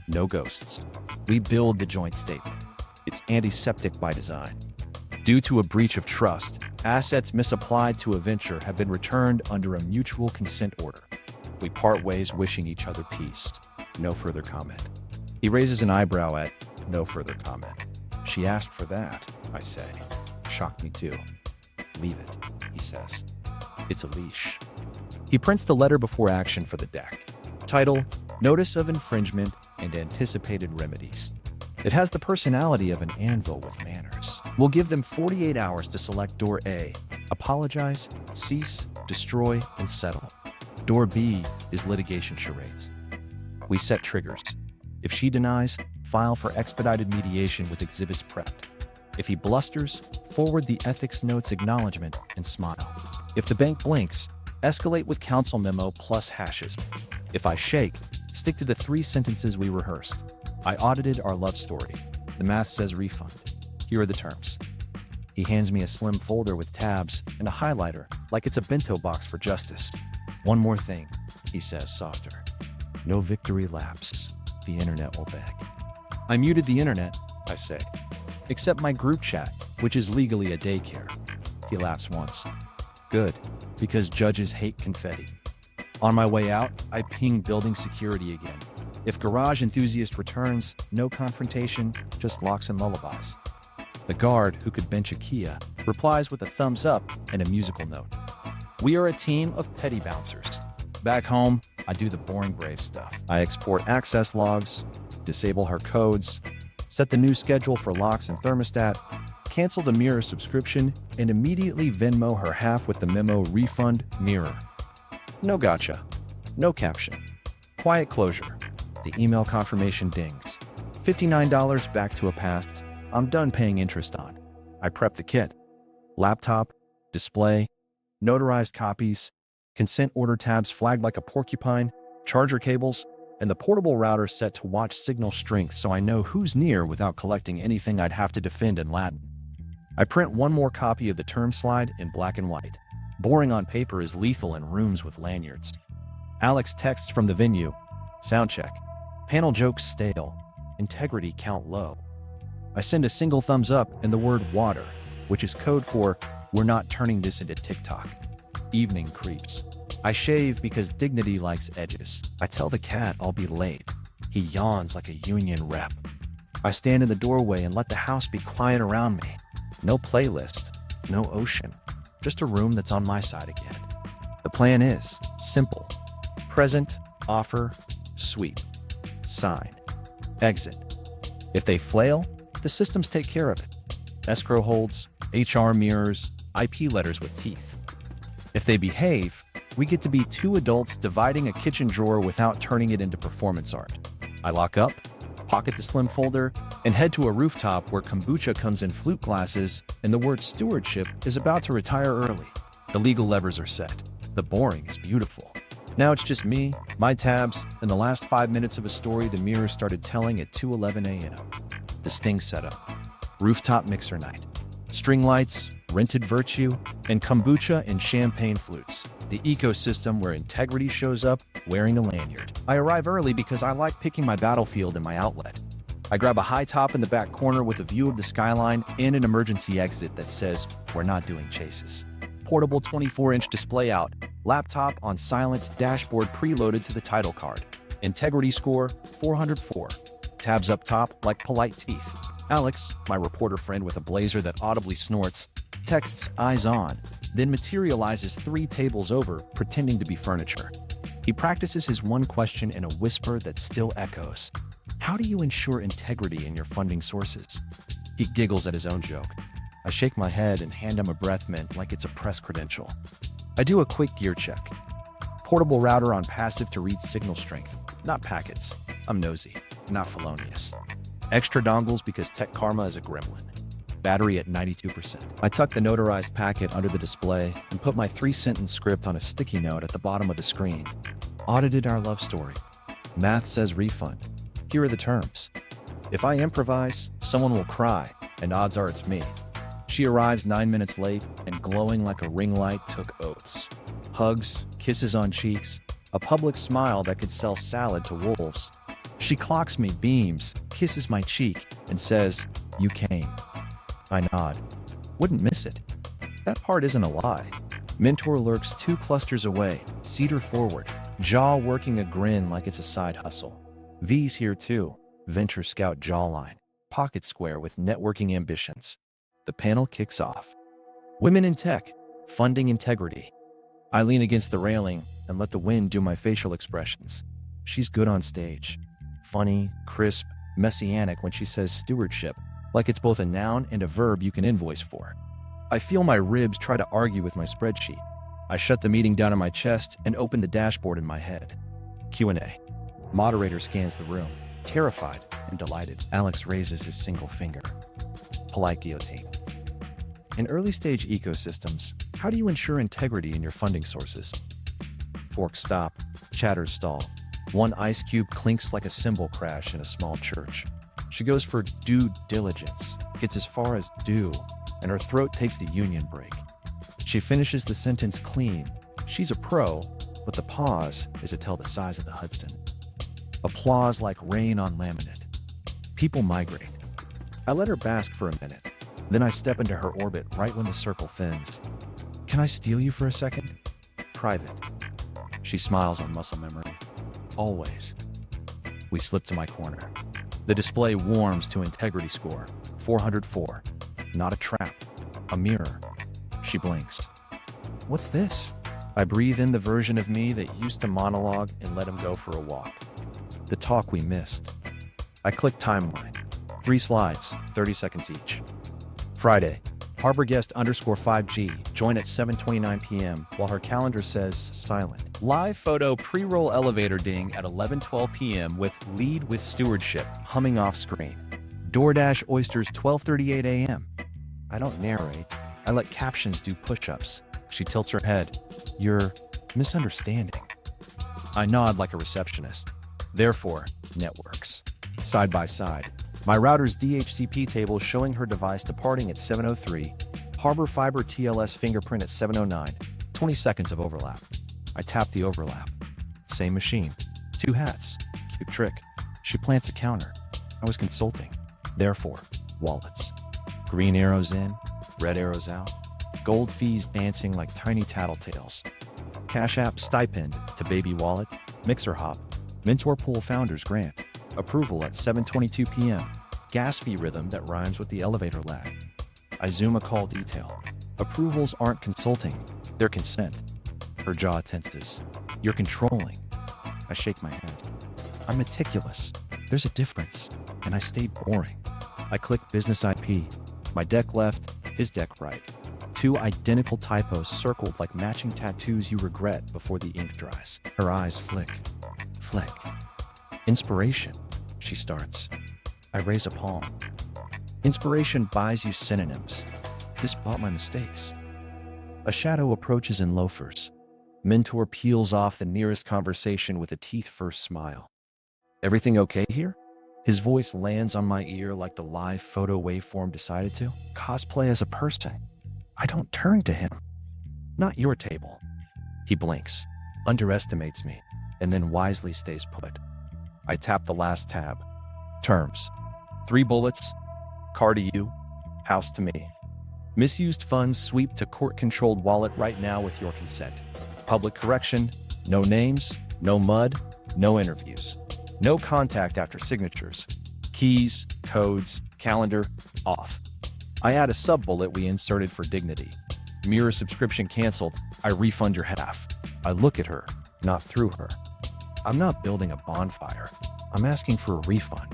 No ghosts. We build the joint statement. It's antiseptic by design. Due to a breach of trust, assets misapplied to a venture have been returned under a mutual consent order. We part ways wishing each other peace. No further comment. He raises an eyebrow at no further comment. She asked for that, I say. Shocked me too. Leave it, he says. It's a leash. He prints the letter before action for the deck. Title, Notice of Infringement and Anticipated Remedies. It has the personality of an anvil with manners. We'll give them 48 hours to select Door A, apologize, cease, destroy, and settle. Door B is litigation charades. We set triggers. If she denies, file for expedited mediation with exhibits prepped. If he blusters, forward the ethics notes acknowledgement and smile. If the bank blinks, Escalate with council memo plus hashes. If I shake, stick to the 3 sentences we rehearsed. I audited our love story. The math says refund. Here are the terms. He hands me a slim folder with tabs and a highlighter, like it's a bento box for justice. One more thing, he says softer. No victory laps. The internet will beg. I muted the internet, I say. Except my group chat, which is legally a daycare. He laughs once. Good, because judges hate confetti. On my way out, I ping building security again. If garage enthusiast returns, no confrontation, just locks and lullabies. The guard, who could bench a Kia, replies with a thumbs up and a musical note. We are a team of petty bouncers. Back home, I do the boring brave stuff. I export access logs, disable her codes, set the new schedule for locks and thermostat, cancel the mirror subscription, and immediately Venmo her half with the memo refund mirror. No gotcha. No caption. Quiet closure. The email confirmation dings. $59 back to a past I'm done paying interest on. I prep the kit. Laptop, display, notarized copies, consent order tabs flagged like a porcupine, charger cables, and the portable router set to watch signal strength so I know who's near without collecting anything I'd have to defend in Latin. I print one more copy of the term slide in black and white. Boring on paper is lethal in rooms with lanyards. Alex texts from the venue. Sound check. Panel jokes stale. Integrity count low. I send a single thumbs up and the word water, which is code for we're not turning this into TikTok. Evening creeps. I shave because dignity likes edges. I tell the cat I'll be late. He yawns like a union rep. I stand in the doorway and let the house be quiet around me. No playlist, no ocean, just a room that's on my side again. The plan is simple. Present, offer, sweep, sign, exit. If they flail, the systems take care of it. Escrow holds, HR mirrors, IP letters with teeth. If they behave, we get to be 2 adults dividing a kitchen drawer without turning it into performance art. I lock up, pocket the slim folder, and head to a rooftop where kombucha comes in flute glasses and the word stewardship is about to retire early. The legal levers are set. The boring is beautiful. Now it's just me, my tabs, and the last 5 minutes of a story the mirror started telling at 2:11 a.m. The sting setup. Rooftop mixer night. String lights, rented virtue, and kombucha and champagne flutes. The ecosystem where integrity shows up wearing a lanyard. I arrive early because I like picking my battlefield and my outlet. I grab a high top in the back corner with a view of the skyline and an emergency exit that says, we're not doing chases. Portable 24-inch display out, laptop on silent, dashboard preloaded to the title card. Integrity score, 404. Tabs up top like polite teeth. Alex, my reporter friend with a blazer that audibly snorts, texts eyes on, then materializes 3 tables over, pretending to be furniture. He practices his one question in a whisper that still echoes. How do you ensure integrity in your funding sources? He giggles at his own joke. I shake my head and hand him a breath mint like it's a press credential. I do a quick gear check. Portable router on passive to read signal strength, not packets. I'm nosy, not felonious. Extra dongles because tech karma is a gremlin. Battery at 92%. I tuck the notarized packet under the display and put my 3-sentence script on a sticky note at the bottom of the screen. Audited our love story. Math says refund. Here are the terms. If I improvise, someone will cry, and odds are it's me. She arrives 9 minutes late and glowing like a ring light took oaths. Hugs, kisses on cheeks, a public smile that could sell salad to wolves. She clocks me, beams, kisses my cheek, and says, "You came." I nod. Wouldn't miss it. That part isn't a lie. Mentor lurks 2 clusters away, cedar forward, jaw working a grin like it's a side hustle. V's here too, venture scout jawline, pocket square with networking ambitions. The panel kicks off. Women in tech, funding integrity. I lean against the railing and let the wind do my facial expressions. She's good on stage. Funny, crisp, messianic when she says stewardship, like it's both a noun and a verb you can invoice for. I feel my ribs try to argue with my spreadsheet. I shut the meeting down in my chest and open the dashboard in my head. Q&A. Moderator scans the room, terrified and delighted. Alex raises his single finger. Polite guillotine. In early-stage ecosystems, How do you ensure integrity in your funding sources? Forks stop, chatters stall. One ice cube clinks like a cymbal crash in a small church. She goes for due diligence, gets as far as due, and her throat takes the union break. She finishes the sentence clean. She's a pro, but the pause is a tell the size of the Hudson. Applause like rain on laminate. People migrate. I let her bask for a minute. Then I step into her orbit right when the circle thins. Can I steal you for a second? Private. She smiles on muscle memory. Always. We slip to my corner. The display warms to integrity score, 404. Not a trap, a mirror. She blinks. What's this? I breathe in the version of me that used to monologue and let him go for a walk. The talk we missed. I click timeline. 3 slides, 30 seconds each. Friday, Harbor guest _5G, join at 7:29 p.m. while her calendar says silent. Live photo pre-roll elevator ding at 11:12 p.m. with lead with stewardship humming off screen. DoorDash oysters 12:38 a.m. I don't narrate. I let captions do push-ups. She tilts her head. You're misunderstanding. I nod like a receptionist. Therefore, networks. Side by side. My router's DHCP table showing her device departing at 7:03. Harbor Fiber TLS fingerprint at 7:09. 20 seconds of overlap. I tap the overlap. Same machine. 2 hats. Cute trick. She plants a counter. I was consulting. Therefore, wallets. Green arrows in, red arrows out. Gold fees dancing like tiny tattletales. Cash App stipend to baby wallet. Mixer hop. Mentor pool founders grant. Approval at 7:22 p.m. Gas fee rhythm that rhymes with the elevator lag. I zoom a call detail. Approvals aren't consulting, they're consent. Her jaw tenses. You're controlling. I shake my head. I'm meticulous. There's a difference. And I stayed boring. I click business IP. My deck left, his deck right. 2 identical typos circled like matching tattoos you regret before the ink dries. Her eyes flick. Flick. Inspiration, she starts. I raise a palm. Inspiration buys you synonyms. This bought my mistakes. A shadow approaches in loafers. Mentor peels off the nearest conversation with a teeth-first smile. Everything okay here? His voice lands on my ear like the live photo waveform decided to. Cosplay as a person. I don't turn to him. Not your table. He blinks, underestimates me, and then wisely stays put. I tap the last tab. Terms. 3 bullets. Car to you. House to me. Misused funds sweep to court-controlled wallet right now with your consent. Public correction. No names. No mud. No interviews. No contact after signatures. Keys, codes, calendar, off. I add a sub-bullet we inserted for dignity. Mirror subscription canceled. I refund your half. I look at her, not through her. I'm not building a bonfire. I'm asking for a refund.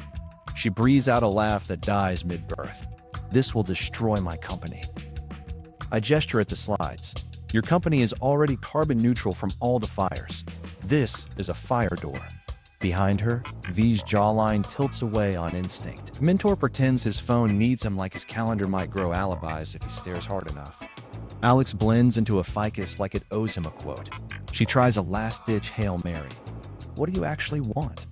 She breathes out a laugh that dies mid-birth. This will destroy my company. I gesture at the slides. Your company is already carbon neutral from all the fires. This is a fire door. Behind her, V's jawline tilts away on instinct. Mentor pretends his phone needs him like his calendar might grow alibis if he stares hard enough. Alex blends into a ficus like it owes him a quote. She tries a last-ditch Hail Mary. What do you actually want?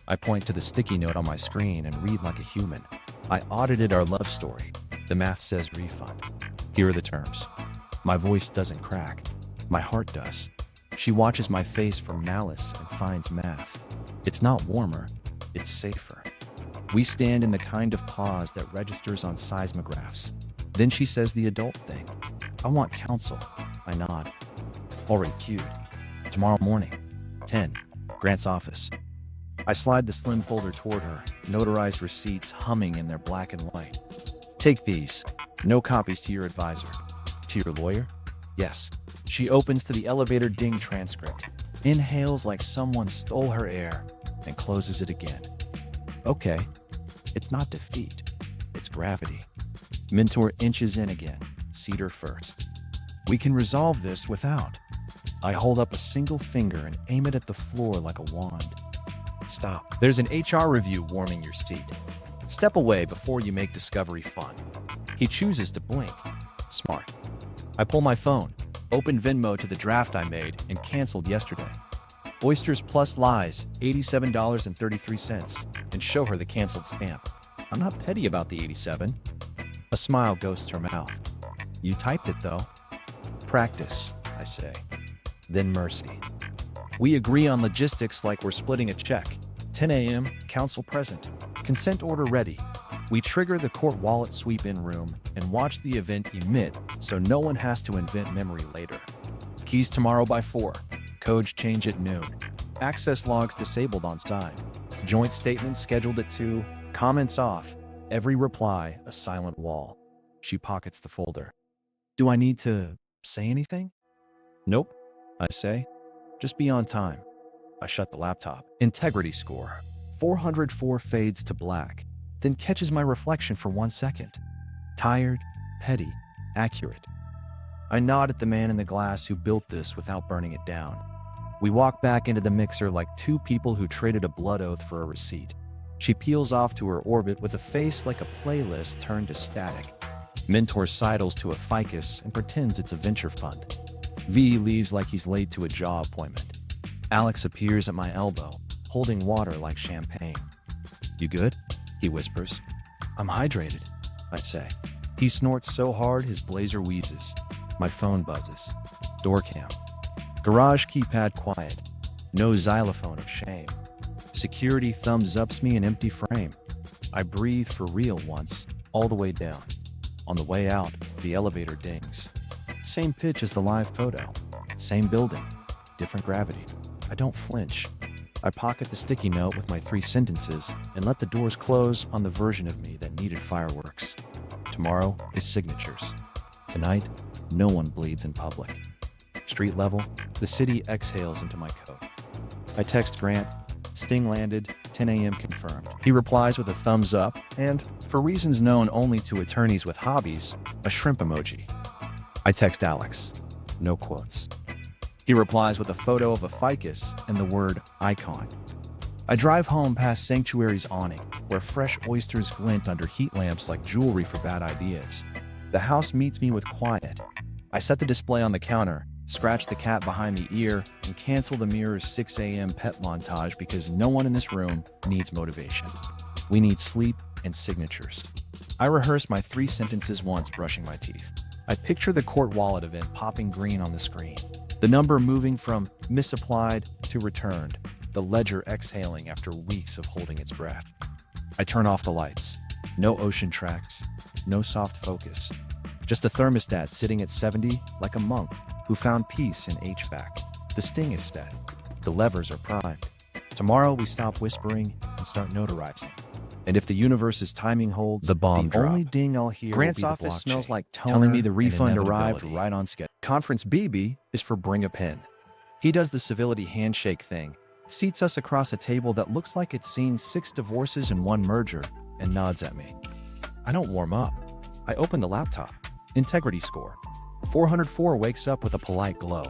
I point to the sticky note on my screen and read like a human. I audited our love story. The math says refund. Here are the terms. My voice doesn't crack. My heart does. She watches my face for malice and finds math. It's not warmer, it's safer. We stand in the kind of pause that registers on seismographs. Then she says the adult thing. I want counsel. I nod. Already queued. Tomorrow morning, 10, Grant's office. I slide the slim folder toward her, notarized receipts humming in their black and white. Take these. No copies to your advisor. To your lawyer? Yes. She opens to the elevator ding transcript, inhales like someone stole her air, and closes it again. Okay. It's not defeat. It's gravity. Mentor inches in again, cedar first. We can resolve this without. I hold up a single finger and aim it at the floor like a wand. Stop. There's an HR review warming your seat. Step away before you make discovery fun. He chooses to blink. Smart. I pull my phone, open Venmo to the draft I made and canceled yesterday. Oysters plus lies, $87.33, and show her the canceled stamp. I'm not petty about the 87. A smile ghosts her mouth. You typed it though. Practice, I say. Then mercy. We agree on logistics like we're splitting a check. 10 a.m., counsel present. Consent order ready. We trigger the court wallet sweep-in room and watch the event emit so no one has to invent memory later. Keys tomorrow by 4. Codes change at noon. Access logs disabled on side. Joint statements scheduled at 2. Comments off. Every reply a silent wall. She pockets the folder. Do I need to say anything? Nope, I say. Just be on time. I shut the laptop. Integrity score. 404 fades to black, then catches my reflection for 1 second. Tired, petty, accurate. I nod at the man in the glass who built this without burning it down. We walk back into the mixer like two people who traded a blood oath for a receipt. She peels off to her orbit with a face like a playlist turned to static. Mentor sidles to a ficus and pretends it's a venture fund. V leaves like he's late to a jaw appointment. Alex appears at my elbow, holding water like champagne. You good? He whispers. I'm hydrated, I say. He snorts so hard his blazer wheezes. My phone buzzes. Door cam. Garage keypad quiet. No xylophone of shame. Security thumbs ups me an empty frame. I breathe for real once, all the way down. On the way out, the elevator dings. Same pitch as the live photo. Same building. Different gravity. I don't flinch. I pocket the sticky note with my 3 sentences and let the doors close on the version of me that needed fireworks. Tomorrow is signatures. Tonight, no one bleeds in public. Street level, the city exhales into my coat. I text Grant, Sting landed, 10 a.m. confirmed. He replies with a thumbs up and, for reasons known only to attorneys with hobbies, a shrimp emoji. I text Alex, no quotes. He replies with a photo of a ficus and the word icon. I drive home past Sanctuary's awning, where fresh oysters glint under heat lamps like jewelry for bad ideas. The house meets me with quiet. I set the display on the counter, scratch the cat behind the ear, and cancel the mirror's 6 a.m. pet montage because no one in this room needs motivation. We need sleep and signatures. I rehearse my 3 sentences once brushing my teeth. I picture the court wallet event popping green on the screen. The number moving from misapplied to returned, the ledger exhaling after weeks of holding its breath. I turn off the lights. No ocean tracks, no soft focus. Just a thermostat sitting at 70 like a monk who found peace in HVAC. The sting is set. The levers are primed. Tomorrow we stop whispering and start notarizing. And if the universe's timing holds, the only ding I'll hear Grant's will be office smells like toner, telling me the refund arrived right on schedule. Conference BB is for bring a pen. He does the civility handshake thing, seats us across a table that looks like it's seen 6 divorces and 1 merger, and nods at me. I don't warm up. I open the laptop. Integrity score. 404 wakes up with a polite glow.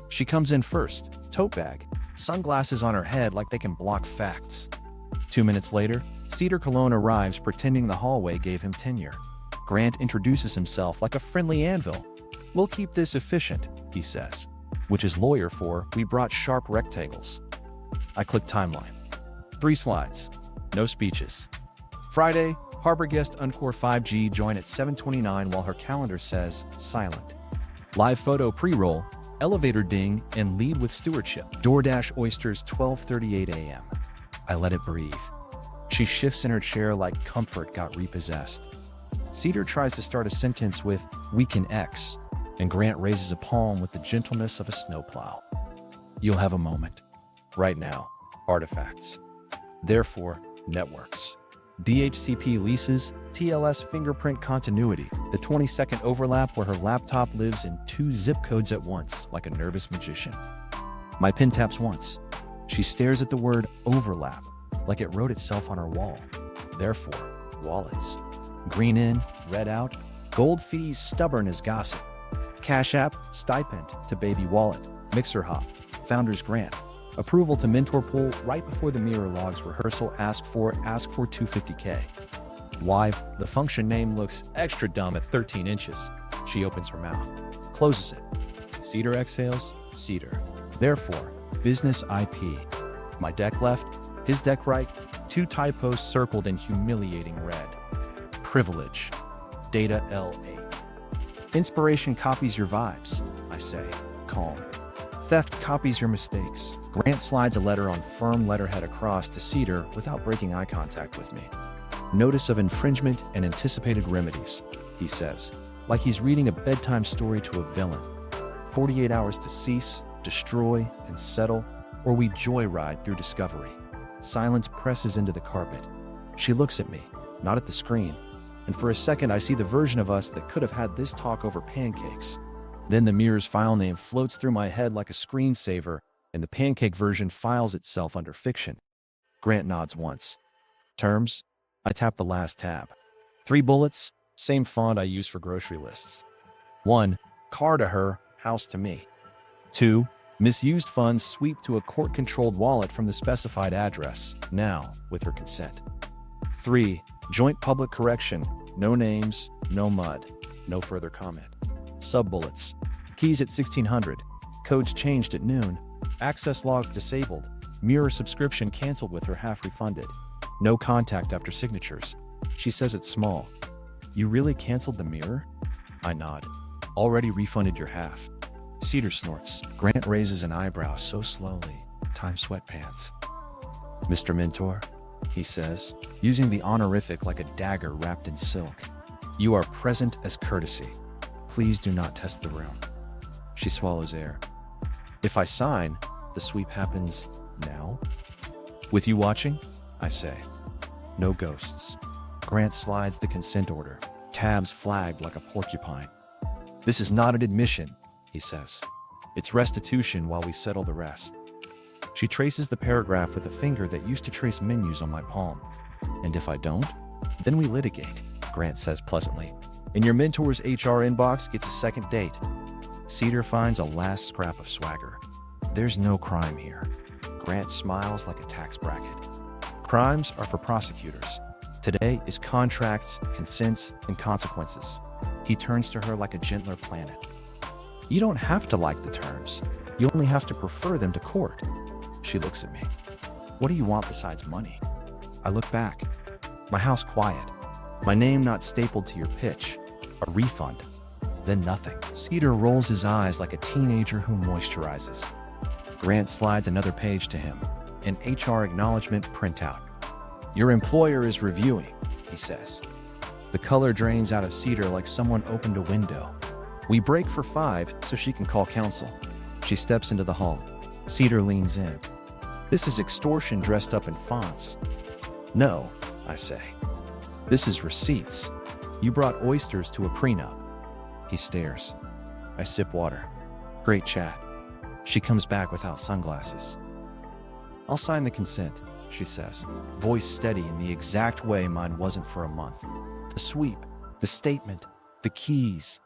She comes in first, tote bag, sunglasses on her head like they can block facts. 2 minutes later, Cedar Cologne arrives pretending the hallway gave him tenure. Grant introduces himself like a friendly anvil. We'll keep this efficient, he says, which is lawyer for we brought sharp rectangles. I click timeline. 3 slides. No speeches. Friday, Harbor guest Encore 5G join at 7:29 while her calendar says silent. Live photo pre-roll, elevator ding, and lead with stewardship. DoorDash oysters 12:38 a.m. I let it breathe. She shifts in her chair like comfort got repossessed. Cedar tries to start a sentence with, "We can X," and Grant raises a palm with the gentleness of a snowplow. You'll have a moment. Right now, artifacts. Therefore, networks. DHCP leases, TLS fingerprint continuity, the 20-second overlap where her laptop lives in 2 zip codes at once like a nervous magician. My pen taps once. She stares at the word overlap, like it wrote itself on her wall. Therefore, wallets. Green in, red out, gold fees stubborn as gossip. Cash App, stipend to baby wallet, mixer hop, founder's grant. Approval to mentor pool right before the mirror logs rehearsal ask for 250K. Why, the function name looks extra dumb at 13 inches. She opens her mouth. closes it. Cedar exhales, Cedar. Therefore, business IP. My deck left, his deck right, 2 typos circled in humiliating red. Privilege. Data L8. Inspiration copies your vibes, I say, calm. Theft copies your mistakes. Grant slides a letter on firm letterhead across to Cedar without breaking eye contact with me. Notice of infringement and anticipated remedies, he says, like he's reading a bedtime story to a villain. 48 hours to cease, destroy, and settle, or we joyride through discovery. Silence presses into the carpet. She looks at me, not at the screen, and for a second I see the version of us that could have had this talk over pancakes. Then the mirror's file name floats through my head like a screensaver, and the pancake version files itself under fiction. Grant nods once. Terms? I tap the last tab. 3 bullets, same font I use for grocery lists. 1. Car to her, house to me. 2. Misused funds sweep to a court-controlled wallet from the specified address, now with her consent. 3. Joint public correction, no names, no mud, no further comment. Sub-bullets. Keys at 1600, codes changed at noon, access logs disabled, mirror subscription canceled with her half refunded. No contact after signatures. She says it's small. You really canceled the mirror? I nod. Already refunded your half. Cedar snorts. Grant raises an eyebrow so slowly. Time sweatpants. Mr. Mentor, he says, using the honorific like a dagger wrapped in silk. You are present as courtesy. Please do not test the room. She swallows air. If I sign, the sweep happens now? With you watching? I say. No ghosts. Grant slides the consent order, tabs flagged like a porcupine. This is not an admission, he says. It's restitution while we settle the rest. She traces the paragraph with a finger that used to trace menus on my palm. And if I don't, then we litigate, Grant says pleasantly. And your mentor's HR inbox gets a second date. Cedar finds a last scrap of swagger. There's no crime here. Grant smiles like a tax bracket. Crimes are for prosecutors. Today is contracts, consents, and consequences. He turns to her like a gentler planet. You don't have to like the terms. You only have to prefer them to court. She looks at me. What do you want besides money? I look back. My house quiet. My name not stapled to your pitch. A refund. Then nothing. Cedar rolls his eyes like a teenager who moisturizes. Grant slides another page to him. An HR acknowledgement printout. Your employer is reviewing, he says. The color drains out of Cedar like someone opened a window. We break for 5 so she can call counsel. She steps into the hall. Cedar leans in. This is extortion dressed up in fonts. No, I say. This is receipts. You brought oysters to a prenup. He stares. I sip water. Great chat. She comes back without sunglasses. I'll sign the consent, she says, voice steady in the exact way mine wasn't for a month. The sweep, the statement, the keys.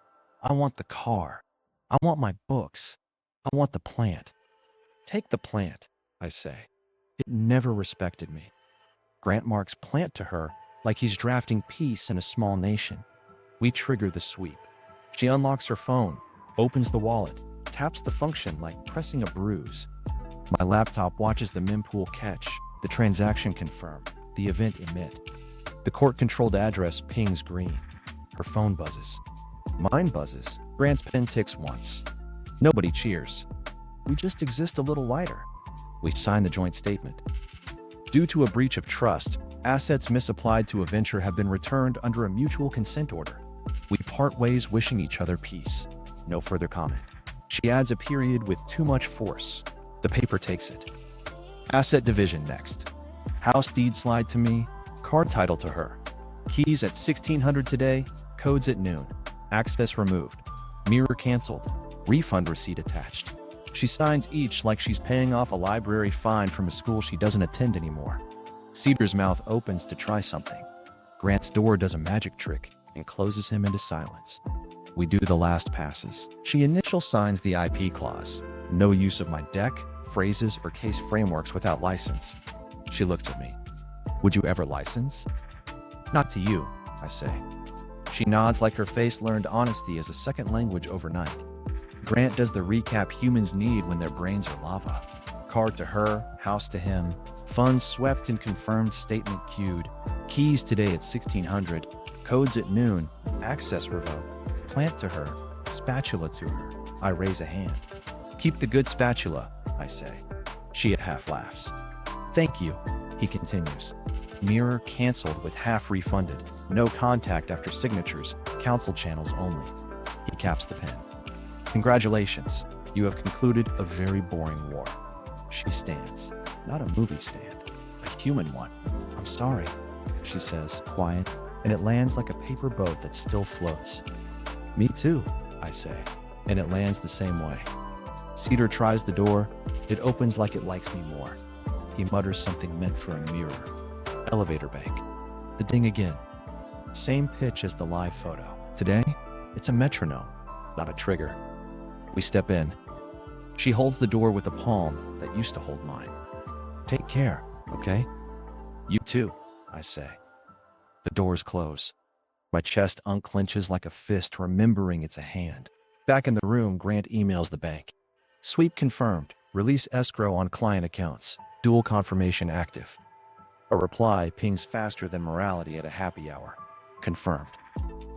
I want the car. I want my books. I want the plant. Take the plant, I say. It never respected me. Grant marks plant to her like he's drafting peace in a small nation. We trigger the sweep. She unlocks her phone, opens the wallet, taps the function like pressing a bruise. My laptop watches the mempool catch, the transaction confirm, the event emit. The court-controlled address pings green. Her phone buzzes. Mine buzzes. Grant's pen ticks once. Nobody cheers. We just exist a little lighter. We sign the joint statement. Due to a breach of trust, assets misapplied to a venture have been returned under a mutual consent order. We part ways wishing each other peace. No further comment. She adds a period with too much force. The paper takes it. Asset division next. House deed slide to me, car title to her. Keys at 1600 today, codes at noon. Access removed. Mirror canceled. Refund receipt attached. She signs each like she's paying off a library fine from a school she doesn't attend anymore. Cedar's mouth opens to try something. Grant's door does a magic trick and closes him into silence. We do the last passes. She initial signs the IP clause. No use of my deck, phrases, or case frameworks without license. She looks at me. Would you ever license? Not to you, I say. She nods like her face learned honesty as a second language overnight. Grant does the recap humans need when their brains are lava. Car to her, house to him, funds swept and confirmed statement queued, keys today at 1600, codes at noon, access revoked, plant to her, spatula to her. I raise a hand. Keep the good spatula, I say. She half laughs. Thank you, he continues. Mirror canceled with half refunded. No contact after signatures, council channels only. He caps the pen. Congratulations, you have concluded a very boring war. She stands, not a movie stand, a human one. I'm sorry, she says, quiet, and it lands like a paper boat that still floats. Me too, I say, and it lands the same way. Cedar tries the door. It opens like it likes me more. He mutters something meant for a mirror. Elevator bank. The ding again. Same pitch as the live photo. Today, it's a metronome, not a trigger. We step in. She holds the door with a palm that used to hold mine. Take care, okay? You too, I say. The doors close. My chest unclenches like a fist, remembering it's a hand. Back in the room, Grant emails the bank. Sweep confirmed. Release escrow on client accounts. Dual confirmation active. A reply pings faster than morality at a happy hour. Confirmed.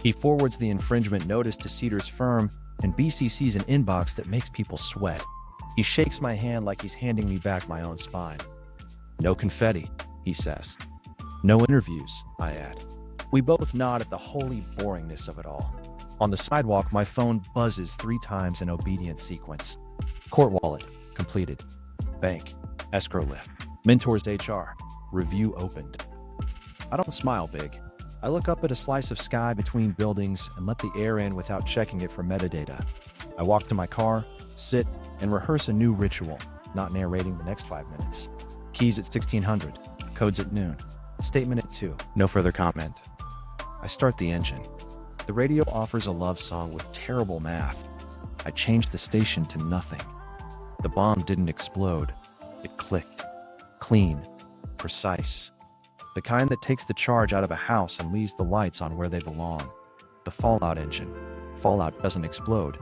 He forwards the infringement notice to Cedar's firm and BCC's an inbox that makes people sweat. He shakes my hand like he's handing me back my own spine. No confetti, he says. No interviews, I add. We both nod at the holy boringness of it all. On the sidewalk, my phone buzzes 3 times in obedient sequence. Court wallet, completed. Bank, escrow lift. Mentors HR, review opened. I don't smile big. I look up at a slice of sky between buildings and let the air in without checking it for metadata. I walk to my car, sit, and rehearse a new ritual, not narrating the next 5 minutes. Keys at 1600, codes at noon, statement at 2, no further comment. I start the engine. The radio offers a love song with terrible math. I change the station to nothing. The bomb didn't explode. It clicked. Clean. Precise. The kind that takes the charge out of a house and leaves the lights on where they belong. The Fallout engine. Fallout doesn't explode.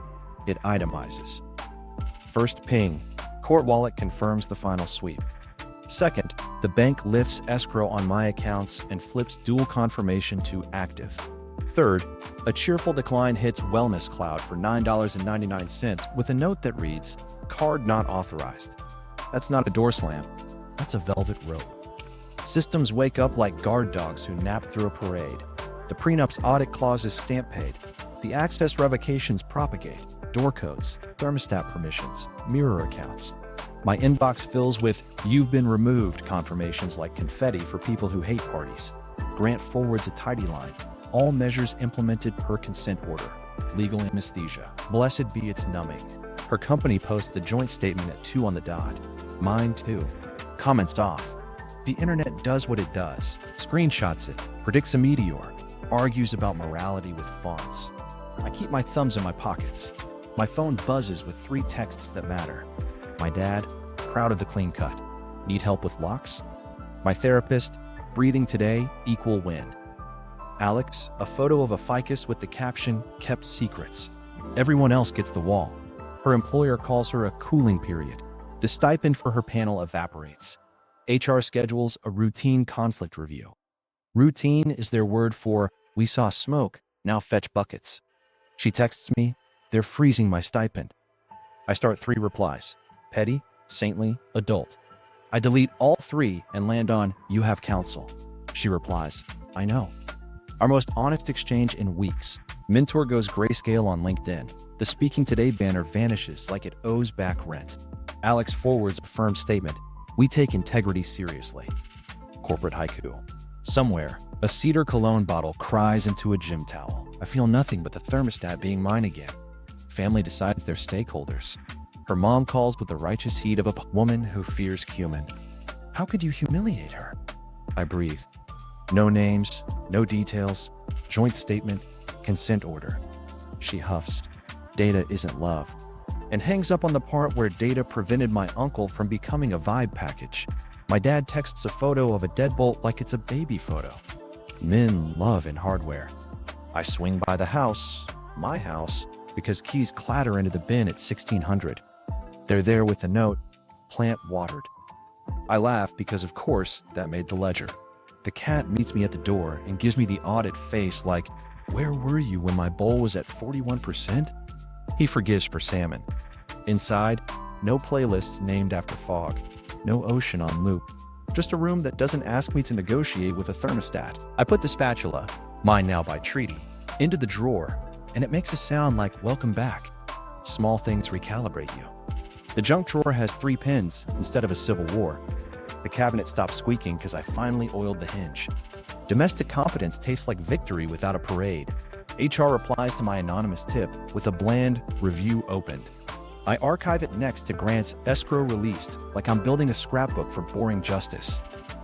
It itemizes. First ping. Court wallet confirms the final sweep. Second, the bank lifts escrow on my accounts and flips dual confirmation to active. Third, a cheerful decline hits Wellness Cloud for $9.99 with a note that reads, card not authorized. That's not a door slam. That's a velvet rope. Systems wake up like guard dogs who nap through a parade. The prenup's audit clauses stamp paid. The access revocations propagate. Door codes, thermostat permissions, mirror accounts. My inbox fills with "you've been removed" confirmations like confetti for people who hate parties. Grant forwards a tidy line. All measures implemented per consent order. Legal anesthesia. Blessed be its numbing. Her company posts the joint statement at 2 on the dot. Mine too. Comments off. The internet does what it does. Screenshots it. Predicts a meteor. Argues about morality with fonts. I keep my thumbs in my pockets. My phone buzzes with 3 texts that matter. My dad, proud of the clean cut. Need help with locks? My therapist, breathing today equal win. Alex, a photo of a ficus with the caption, kept secrets. Everyone else gets the wall. Her employer calls her a cooling period. The stipend for her panel evaporates. HR schedules a routine conflict review. Routine is their word for, we saw smoke, now fetch buckets. She texts me, they're freezing my stipend. I start 3 replies. Petty, saintly, adult. I delete all 3 and land on, you have counsel. She replies, I know. Our most honest exchange in weeks. Mentor goes grayscale on LinkedIn. The Speaking Today banner vanishes like it owes back rent. Alex forwards a firm statement. We take integrity seriously. Corporate haiku. Somewhere, a cedar cologne bottle cries into a gym towel. I feel nothing but the thermostat being mine again. Family decides they're stakeholders. Her mom calls with the righteous heat of a woman who fears cumin. How could you humiliate her? I breathe. No names, no details, joint statement, consent order. She huffs. Data isn't love. And hangs up on the part where data prevented my uncle from becoming a vibe package. My dad texts a photo of a deadbolt like it's a baby photo. Men love in hardware. I swing by the house, my house, because keys clatter into the bin at 1600. They're there with the note, "Plant watered." I laugh because, of course, that made the ledger. The cat meets me at the door and gives me the audit face like, "Where were you when my bowl was at 41%? He forgives for salmon. Inside, no playlists named after fog, no ocean on loop, just a room that doesn't ask me to negotiate with a thermostat. I put the spatula, mine now by treaty, into the drawer, and it makes a sound like "welcome back." Small things recalibrate you. The junk drawer has 3 pins instead of a Civil War. The cabinet stopped squeaking because I finally oiled the hinge. Domestic confidence tastes like victory without a parade. HR replies to my anonymous tip with a bland "review opened." I archive it next to Grant's "escrow released," like I'm building a scrapbook for boring justice.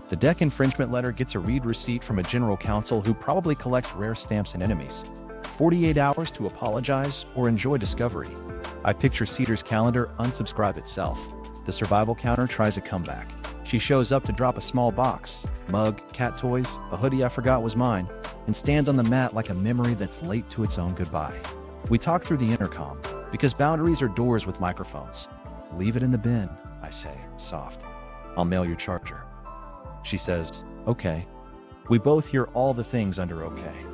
The deck infringement letter gets a read receipt from a general counsel who probably collects rare stamps and enemies. 48 hours to apologize or enjoy discovery. I picture Cedar's calendar unsubscribe itself. The survival counter tries a comeback. She shows up to drop a small box, mug, cat toys, a hoodie I forgot was mine, and stands on the mat like a memory that's late to its own goodbye. We talk through the intercom, because boundaries are doors with microphones. "Leave it in the bin," I say, soft. "I'll mail your charger." She says, "Okay." We both hear all the things under "okay."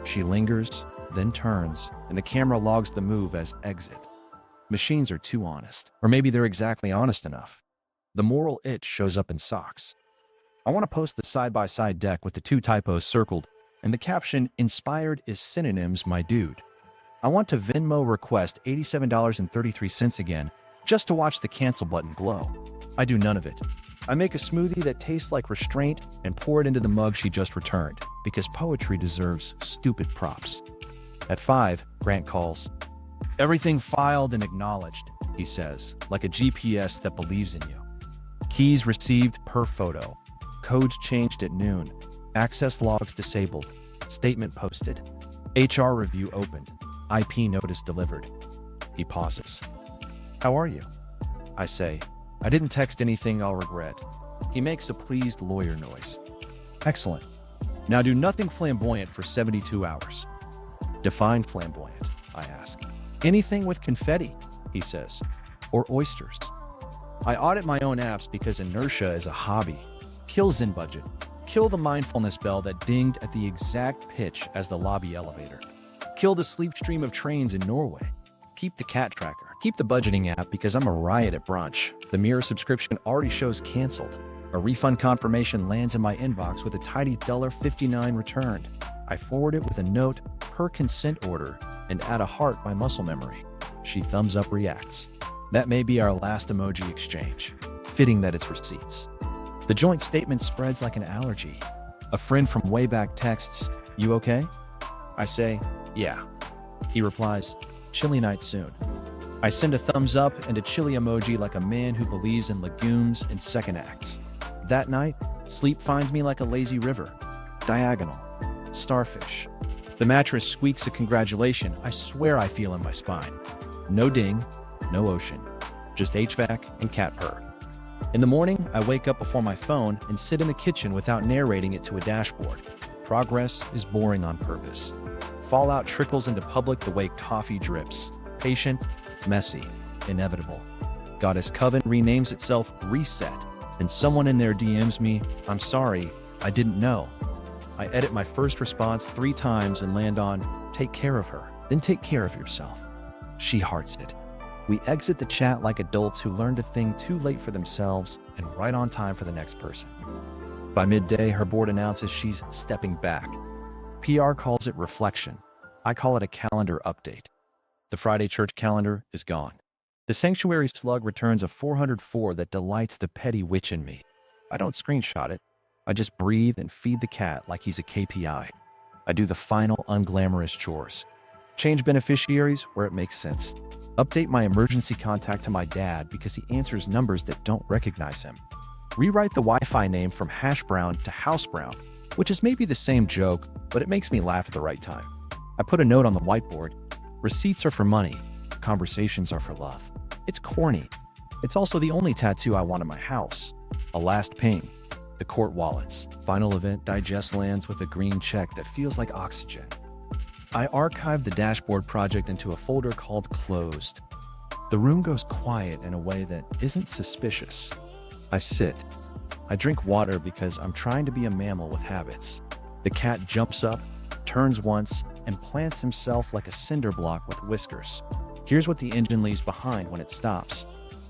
She lingers, then turns, and the camera logs the move as "exit." Machines are too honest. Or maybe they're exactly honest enough. The moral itch shows up in socks. I want to post the side-by-side deck with the 2 typos circled, and the caption, "Inspired is synonyms, my dude." I want to Venmo request $87.33 again, just to watch the cancel button glow. I do none of it. I make a smoothie that tastes like restraint and pour it into the mug she just returned, because poetry deserves stupid props. At 5, Grant calls. "Everything filed and acknowledged," he says, like a GPS that believes in you. Keys received per photo. Codes changed at noon. Access logs disabled. Statement posted. HR review opened. IP notice delivered. He pauses. "How are you?" I say, "I didn't text anything I'll regret." He makes a pleased lawyer noise. "Excellent. Now do nothing flamboyant for 72 hours. "Define flamboyant," I ask. "Anything with confetti," he says. "Or oysters." I audit my own apps because inertia is a hobby. Kill Zen budget. Kill the mindfulness bell that dinged at the exact pitch as the lobby elevator. Kill the sleep stream of trains in Norway. Keep the cat tracker. Keep the budgeting app because I'm a riot at brunch. The Mirror subscription already shows canceled. A refund confirmation lands in my inbox with a tidy $59 returned. I forward it with a note, "per consent order," and add a heart by muscle memory. She thumbs up reacts. That may be our last emoji exchange. Fitting that it's receipts. The joint statement spreads like an allergy. A friend from way back texts, "You okay?" I say, "Yeah." He replies, "Chilly night soon." I send a thumbs up and a chilly emoji like a man who believes in legumes and second acts. That night, sleep finds me like a lazy river. Diagonal. Starfish. The mattress squeaks a congratulation I swear I feel in my spine. No ding, no ocean. Just HVAC and cat purr. In the morning, I wake up before my phone and sit in the kitchen without narrating it to a dashboard. Progress is boring on purpose. Fallout trickles into public the way coffee drips. Patient, messy, inevitable. Goddess Coven renames itself Reset, and someone in there DMs me, "I'm sorry, I didn't know." I edit my first response 3 times and land on, "Take care of her, then take care of yourself." She hearts it. We exit the chat like adults who learned a thing too late for themselves and right on time for the next person. By midday, her board announces she's stepping back. PR calls it reflection. I call it a calendar update. The Friday church calendar is gone. The sanctuary slug returns a 404 that delights the petty witch in me. I don't screenshot it. I just breathe and feed the cat like he's a KPI. I do the final unglamorous chores. Change beneficiaries where it makes sense. Update my emergency contact to my dad because he answers numbers that don't recognize him. Rewrite the Wi-Fi name from Hash Brown to House Brown, which is maybe the same joke, but it makes me laugh at the right time. I put a note on the whiteboard. Receipts are for money. Conversations are for love. It's corny. It's also the only tattoo I want in my house. A last ping. The court wallets. Final event digest lands with a green check that feels like oxygen. I archived the dashboard project into a folder called Closed. The room goes quiet in a way that isn't suspicious. I sit. I drink water because I'm trying to be a mammal with habits. The cat jumps up, turns once, and plants himself like a cinder block with whiskers. Here's what the engine leaves behind when it stops.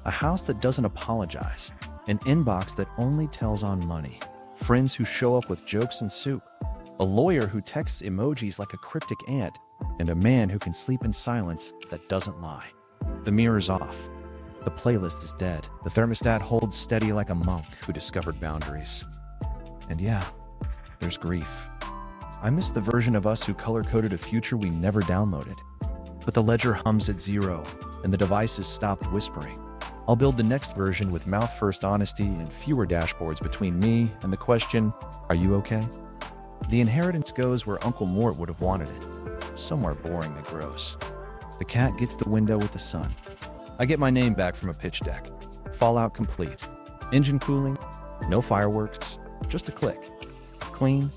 A house that doesn't apologize. An inbox that only tells on money. Friends who show up with jokes and soup. A lawyer who texts emojis like a cryptic ant. And a man who can sleep in silence that doesn't lie. The mirror's off. The playlist is dead. The thermostat holds steady like a monk who discovered boundaries. And yeah, there's grief. I miss the version of us who color-coded a future we never downloaded. But the ledger hums at 0, and the devices stopped whispering. I'll build the next version with mouth-first honesty and fewer dashboards between me and the question, are you okay? The inheritance goes where Uncle Mort would have wanted it. Somewhere boring and gross. The cat gets the window with the sun. I get my name back from a pitch deck. Fallout complete. Engine cooling, no fireworks, just a click. Clean,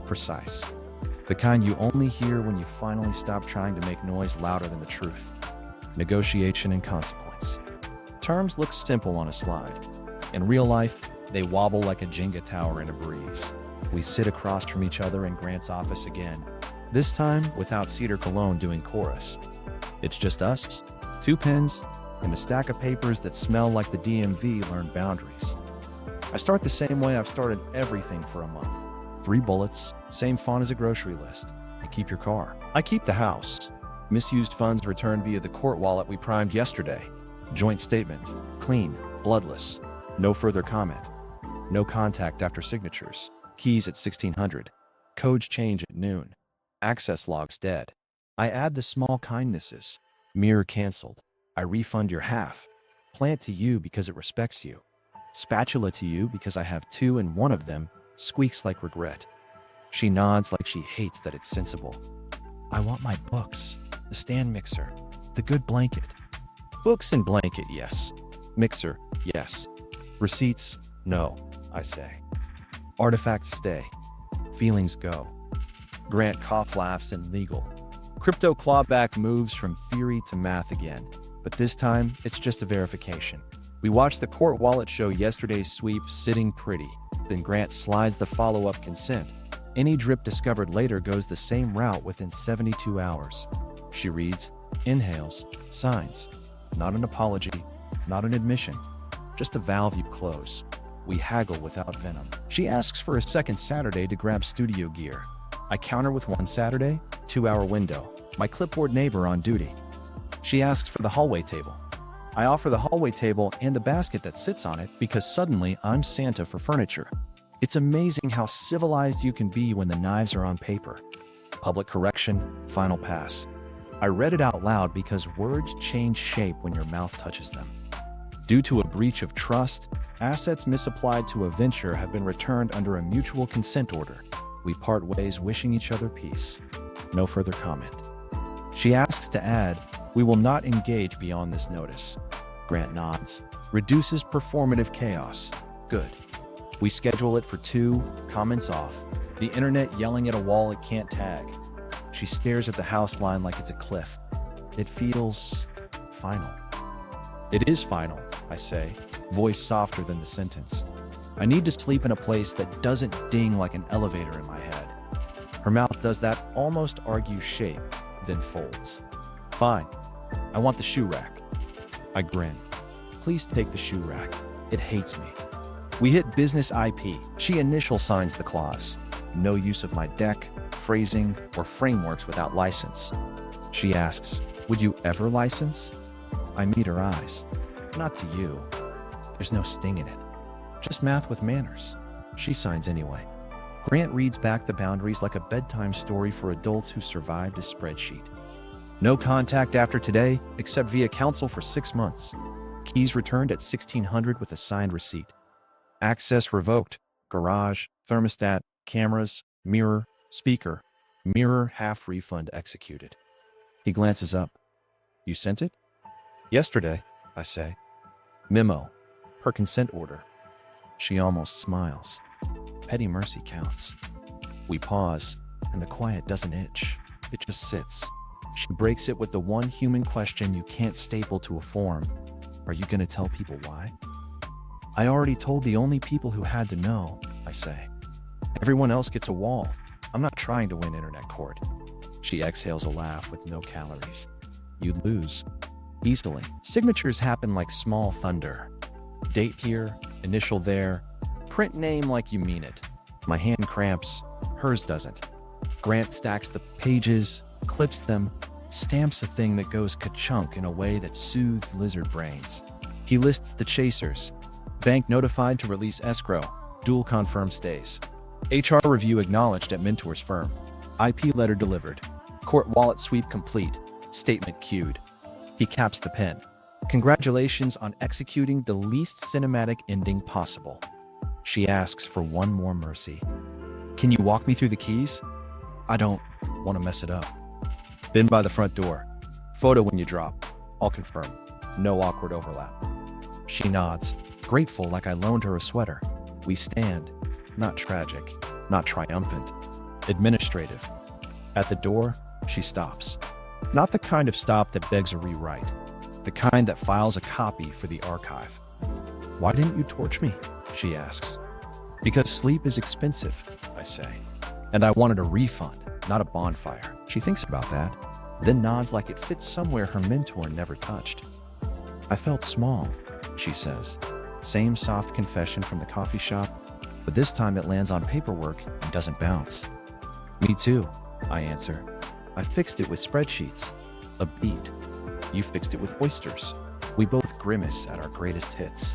precise. The kind you only hear when you finally stop trying to make noise louder than the truth. Negotiation and consequence. Terms look simple on a slide. In real life, they wobble like a Jenga tower in a breeze. We sit across from each other in Grant's office again, this time without Cedar Cologne doing chorus. It's just us, 2 pens, and a stack of papers that smell like the DMV learned boundaries. I start the same way I've started everything for a month. 3 bullets, same font as a grocery list. You keep your car. I keep the house. Misused funds returned via the court wallet we primed yesterday. Joint statement. Clean. Bloodless. No further comment. No contact after signatures. Keys at 1600. Codes change at noon. Access logs dead. I add the small kindnesses. Mirror canceled. I refund your half. Plant to you because it respects you. Spatula to you because I have 2 and one of them squeaks like regret. She nods like she hates that it's sensible. I want my books, the stand mixer, the good blanket. Books and blanket, yes. Mixer, yes. Receipts, no, I say. Artifacts stay. Feelings go. Grant cough laughs and legal. Crypto clawback moves from theory to math again, but this time it's just a verification. We watched the court wallet show yesterday's sweep sitting pretty. Then Grant slides the follow-up consent. Any drip discovered later goes the same route within 72 hours. She reads, inhales, signs. Not an apology, not an admission, just a valve you close. We haggle without venom. She asks for a second Saturday to grab studio gear. I counter with 1 Saturday, 2-hour window. My clipboard neighbor on duty. She asks for the hallway table. I offer the hallway table and the basket that sits on it because suddenly I'm Santa for furniture. It's amazing how civilized you can be when the knives are on paper. Public correction, final pass. I read it out loud because words change shape when your mouth touches them. Due to a breach of trust, assets misapplied to a venture have been returned under a mutual consent order. We part ways wishing each other peace. No further comment. She asks to add, we will not engage beyond this notice. Grant nods, reduces performative chaos. Good. We schedule it for 2, comments off. The internet yelling at a wall it can't tag. She stares at the house line like it's a cliff. It feels final. It is final, I say, voice softer than the sentence. I need to sleep in a place that doesn't ding like an elevator in my head. Her mouth does that almost argue shape, then folds. Fine. I want the shoe rack. I grin. Please take the shoe rack. It hates me. We hit business IP. She initial signs the clause. No use of my deck, phrasing, or frameworks without license. She asks, would you ever license? I meet her eyes. Not to you. There's no sting in it. Just math with manners. She signs anyway. Grant reads back the boundaries like a bedtime story for adults who survived a spreadsheet. No contact after today, except via counsel for 6 months. Keys returned at 1600 with a signed receipt. Access revoked. Garage, thermostat, cameras, mirror, speaker. Mirror half refund executed. He glances up. You sent it? Yesterday, I say. Memo. Her consent order. She almost smiles. Petty mercy counts. We pause, and the quiet doesn't itch. It just sits. She breaks it with the one human question you can't staple to a form. Are you going to tell people why? I already told the only people who had to know, I say. Everyone else gets a wall. I'm not trying to win internet court. She exhales a laugh with no calories. You'd lose. Easily. Signatures happen like small thunder. Date here, initial there, print name like you mean it. My hand cramps, hers doesn't. Grant stacks the pages, clips them, stamps a thing that goes ka-chunk in a way that soothes lizard brains. He lists the chasers. Bank notified to release escrow. Dual confirm stays. HR review acknowledged at mentor's firm. IP letter delivered. Court wallet sweep complete. Statement queued. He caps the pen. Congratulations on executing the least cinematic ending possible. She asks for one more mercy. Can you walk me through the keys? I don't want to mess it up. Bin by the front door. Photo when you drop. I'll confirm. No awkward overlap. She nods, grateful like I loaned her a sweater. We stand, not tragic, not triumphant, administrative. At the door, she stops. Not the kind of stop that begs a rewrite, the kind that files a copy for the archive. Why didn't you torch me? She asks. Because sleep is expensive, I say. And I wanted a refund, not a bonfire. She thinks about that, then nods like it fits somewhere her mentor never touched. I felt small, she says. Same soft confession from the coffee shop, but this time it lands on paperwork and doesn't bounce. Me too, I answer. I fixed it with spreadsheets. A beat. You fixed it with oysters. We both grimace at our greatest hits.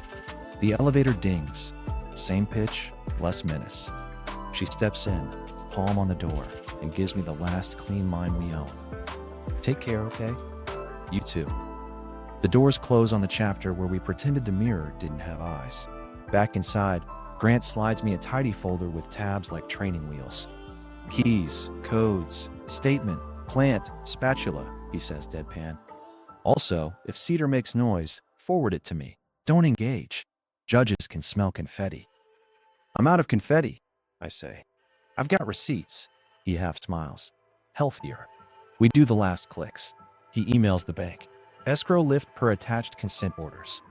The elevator dings. Same pitch, less menace. She steps in, palm on the door, and gives me the last clean line we own. Take care, okay? You too. The doors close on the chapter where we pretended the mirror didn't have eyes. Back inside, Grant slides me a tidy folder with tabs like training wheels. Keys, codes, statement, plant, spatula, he says deadpan. Also, if Cedar makes noise, forward it to me. Don't engage. Judges can smell confetti. I'm out of confetti, I say. I've got receipts. He half smiles. Healthier. We do the last clicks. He emails the bank. Escrow lift per attached consent orders.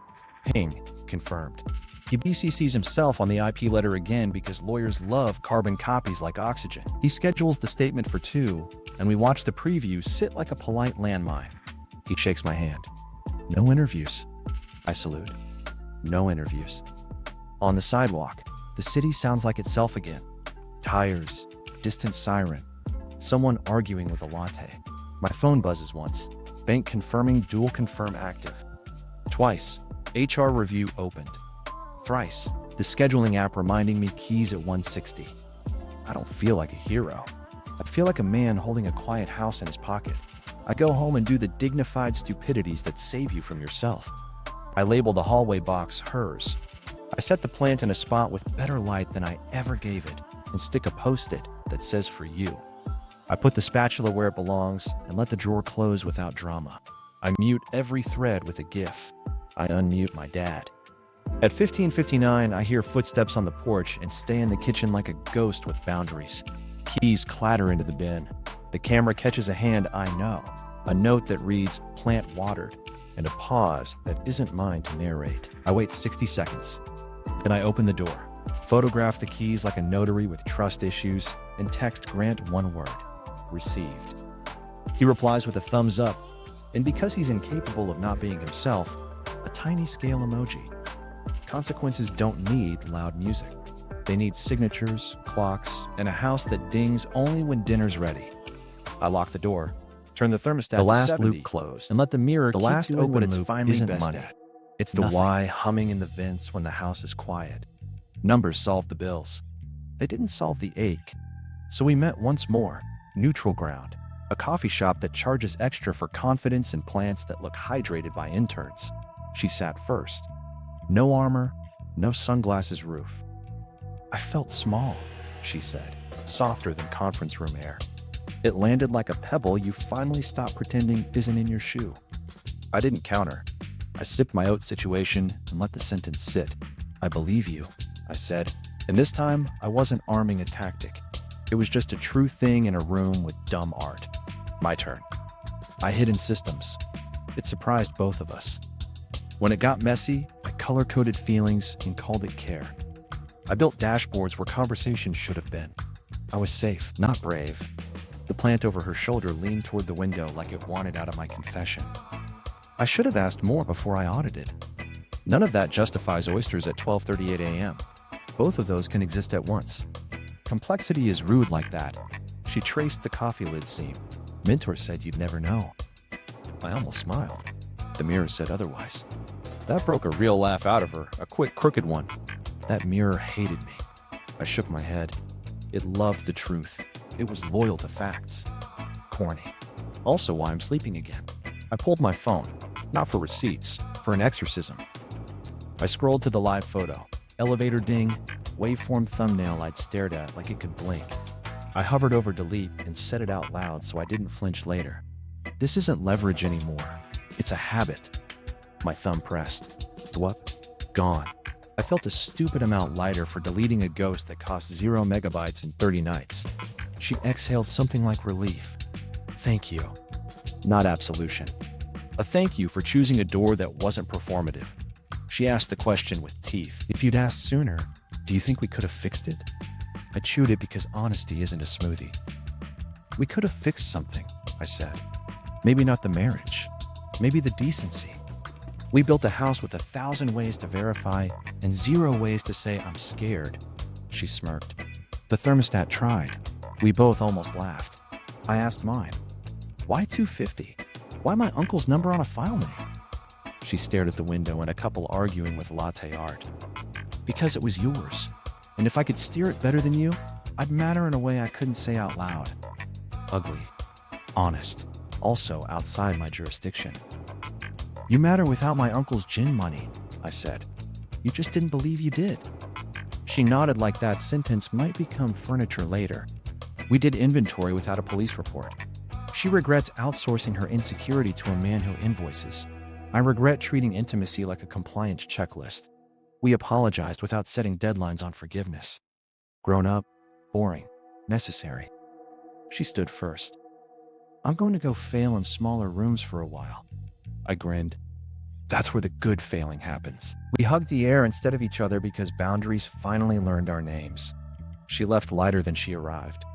Ping. Confirmed. He BCCs himself on the IP letter again because lawyers love carbon copies like oxygen. He schedules the statement for 2, and we watch the preview sit like a polite landmine. He shakes my hand. No interviews. I salute. No interviews. On the sidewalk, the city sounds like itself again. Tires, distant siren, someone arguing with a latte. My phone buzzes once. Bank confirming dual confirm active. Twice, HR review opened. Thrice, the scheduling app reminding me keys at 160. I don't feel like a hero. I feel like a man holding a quiet house in his pocket. I go home and do the dignified stupidities that save you from yourself. I label the hallway box hers. I set the plant in a spot with better light than I ever gave it and stick a post-it that says for you. I put the spatula where it belongs and let the drawer close without drama. I mute every thread with a GIF. I unmute my dad. At 15:59, I hear footsteps on the porch and stay in the kitchen like a ghost with boundaries. Keys clatter into the bin. The camera catches a hand I know, a note that reads, "Plant watered," and a pause that isn't mine to narrate. I wait 60 seconds. Then I open the door, photograph the keys like a notary with trust issues, and text Grant one word: received. He replies with a thumbs up, and because he's incapable of not being himself, a tiny scale emoji. Consequences don't need loud music. They need signatures, clocks, and a house that dings only when dinner's ready. I lock the door, turn the thermostat The to last 70, loop closed. and let the mirror The keep last doing open what it's loop finally isn't best money. at. It's the Nothing. why humming in the vents when the house is quiet. Numbers solve the bills. They didn't solve the ache. So we met once more, neutral ground, a coffee shop that charges extra for confidence and plants that look hydrated by interns. She sat first. No armor, no sunglasses roof. I felt small, she said, softer than conference room air. It landed like a pebble you finally stop pretending isn't in your shoe. I didn't counter. I sipped my oat situation and let the sentence sit. I believe you, I said, and this time I wasn't arming a tactic. It was just a true thing in a room with dumb art. My turn. I hid in systems. It surprised both of us. When it got messy, I color-coded feelings and called it care. I built dashboards where conversation should have been. I was safe, not brave. The plant over her shoulder leaned toward the window like it wanted out of my confession. I should have asked more before I audited. None of that justifies oysters at 12:38 a.m. Both of those can exist at once. Complexity is rude like that. She traced the coffee lid seam. Mentor said you'd never know. I almost smiled. The mirror said otherwise. That broke a real laugh out of her, a quick, crooked one. That mirror hated me. I shook my head. It loved the truth. It was loyal to facts. Corny. Also why I'm sleeping again. I pulled my phone, not for receipts, for an exorcism. I scrolled to the live photo. Elevator ding, waveform thumbnail I'd stared at like it could blink. I hovered over delete and said it out loud so I didn't flinch later. This isn't leverage anymore. It's a habit. My thumb pressed. Thwup. Gone. I felt a stupid amount lighter for deleting a ghost that cost 0 megabytes in 30 nights. She exhaled something like relief. Thank you. Not absolution. A thank you for choosing a door that wasn't performative. She asked the question with teeth. If you'd asked sooner, do you think we could have fixed it? I chewed it because honesty isn't a smoothie. We could have fixed something, I said. Maybe not the marriage. Maybe the decency. We built a house with 1,000 ways to verify and 0 ways to say I'm scared. She smirked. The thermostat tried. We both almost laughed. I asked mine. Why 250? Why my uncle's number on a file name? She stared at the window and a couple arguing with latte art. Because it was yours. And if I could steer it better than you, I'd matter in a way I couldn't say out loud. Ugly. Honest. Also outside my jurisdiction. You matter without my uncle's gin money, I said. You just didn't believe you did. She nodded like that sentence might become furniture later. We did inventory without a police report. She regrets outsourcing her insecurity to a man who invoices. I regret treating intimacy like a compliance checklist. We apologized without setting deadlines on forgiveness. Grown up, boring, necessary. She stood first. I'm going to go fail in smaller rooms for a while. I grinned. That's where the good failing happens. We hugged the air instead of each other because boundaries finally learned our names. She left lighter than she arrived.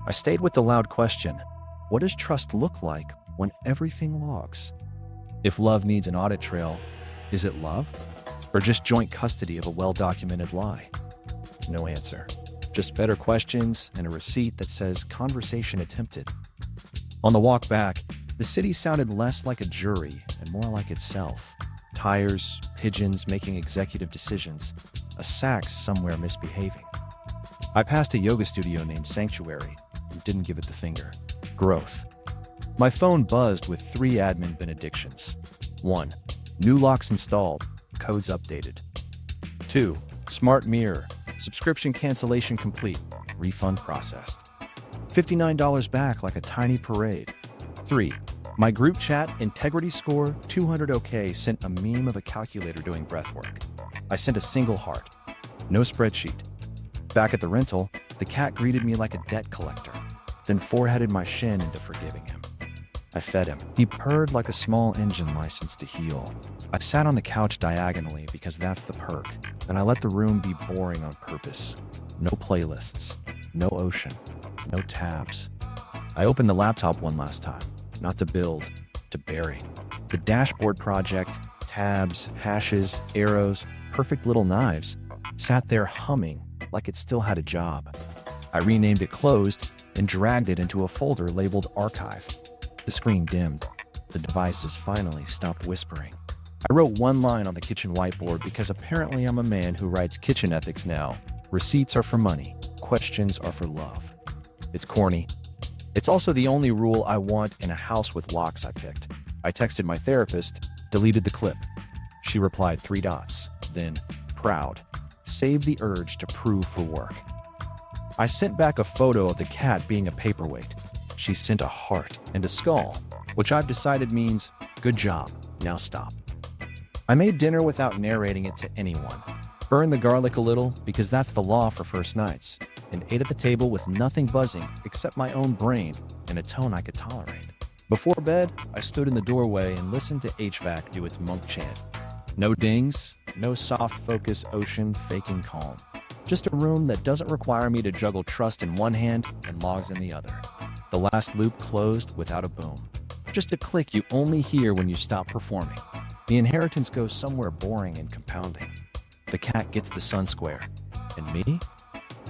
I stayed with the loud question. What does trust look like when everything logs? If love needs an audit trail, is it love? Or just joint custody of a well-documented lie? No answer. Just better questions and a receipt that says conversation attempted. On the walk back, the city sounded less like a jury and more like itself. Tires, pigeons making executive decisions, a sax somewhere misbehaving. I passed a yoga studio named Sanctuary and didn't give it the finger. Growth. My phone buzzed with 3 admin benedictions. 1. New locks installed, codes updated. 2. Smart mirror, subscription cancellation complete, refund processed. $59 back like a tiny parade. 3. My group chat integrity score 200 OK sent a meme of a calculator doing breathwork. I sent a single heart. No spreadsheet. Back at the rental, the cat greeted me like a debt collector, then foreheaded my shin into forgiving him. I fed him. He purred like a small engine licensed to heal. I sat on the couch diagonally because that's the perk, and I let the room be boring on purpose. No playlists, no ocean, no tabs. I opened the laptop one last time, not to build, to bury. The dashboard project, tabs, hashes, arrows, perfect little knives, sat there humming like it still had a job. I renamed it Closed and dragged it into a folder labeled Archive. The screen dimmed. The devices finally stopped whispering. I wrote one line on the kitchen whiteboard because apparently I'm a man who writes kitchen ethics now. Receipts are for money. Questions are for love. It's corny. It's also the only rule I want in a house with locks I picked. I texted my therapist, deleted the clip. She replied 3 dots, then, proud. Save the urge to prove for work. I sent back a photo of the cat being a paperweight. She sent a heart and a skull, which I've decided means, good job, now stop. I made dinner without narrating it to anyone. Burn the garlic a little because that's the law for first nights. and ate at the table with nothing buzzing except my own brain and a tone I could tolerate. Before bed, I stood in the doorway and listened to HVAC do its monk chant. No dings, no soft focus ocean faking calm. Just a room that doesn't require me to juggle trust in one hand and logs in the other. The last loop closed without a boom. Just a click you only hear when you stop performing. The inheritance goes somewhere boring and compounding. The cat gets the sun square. And me?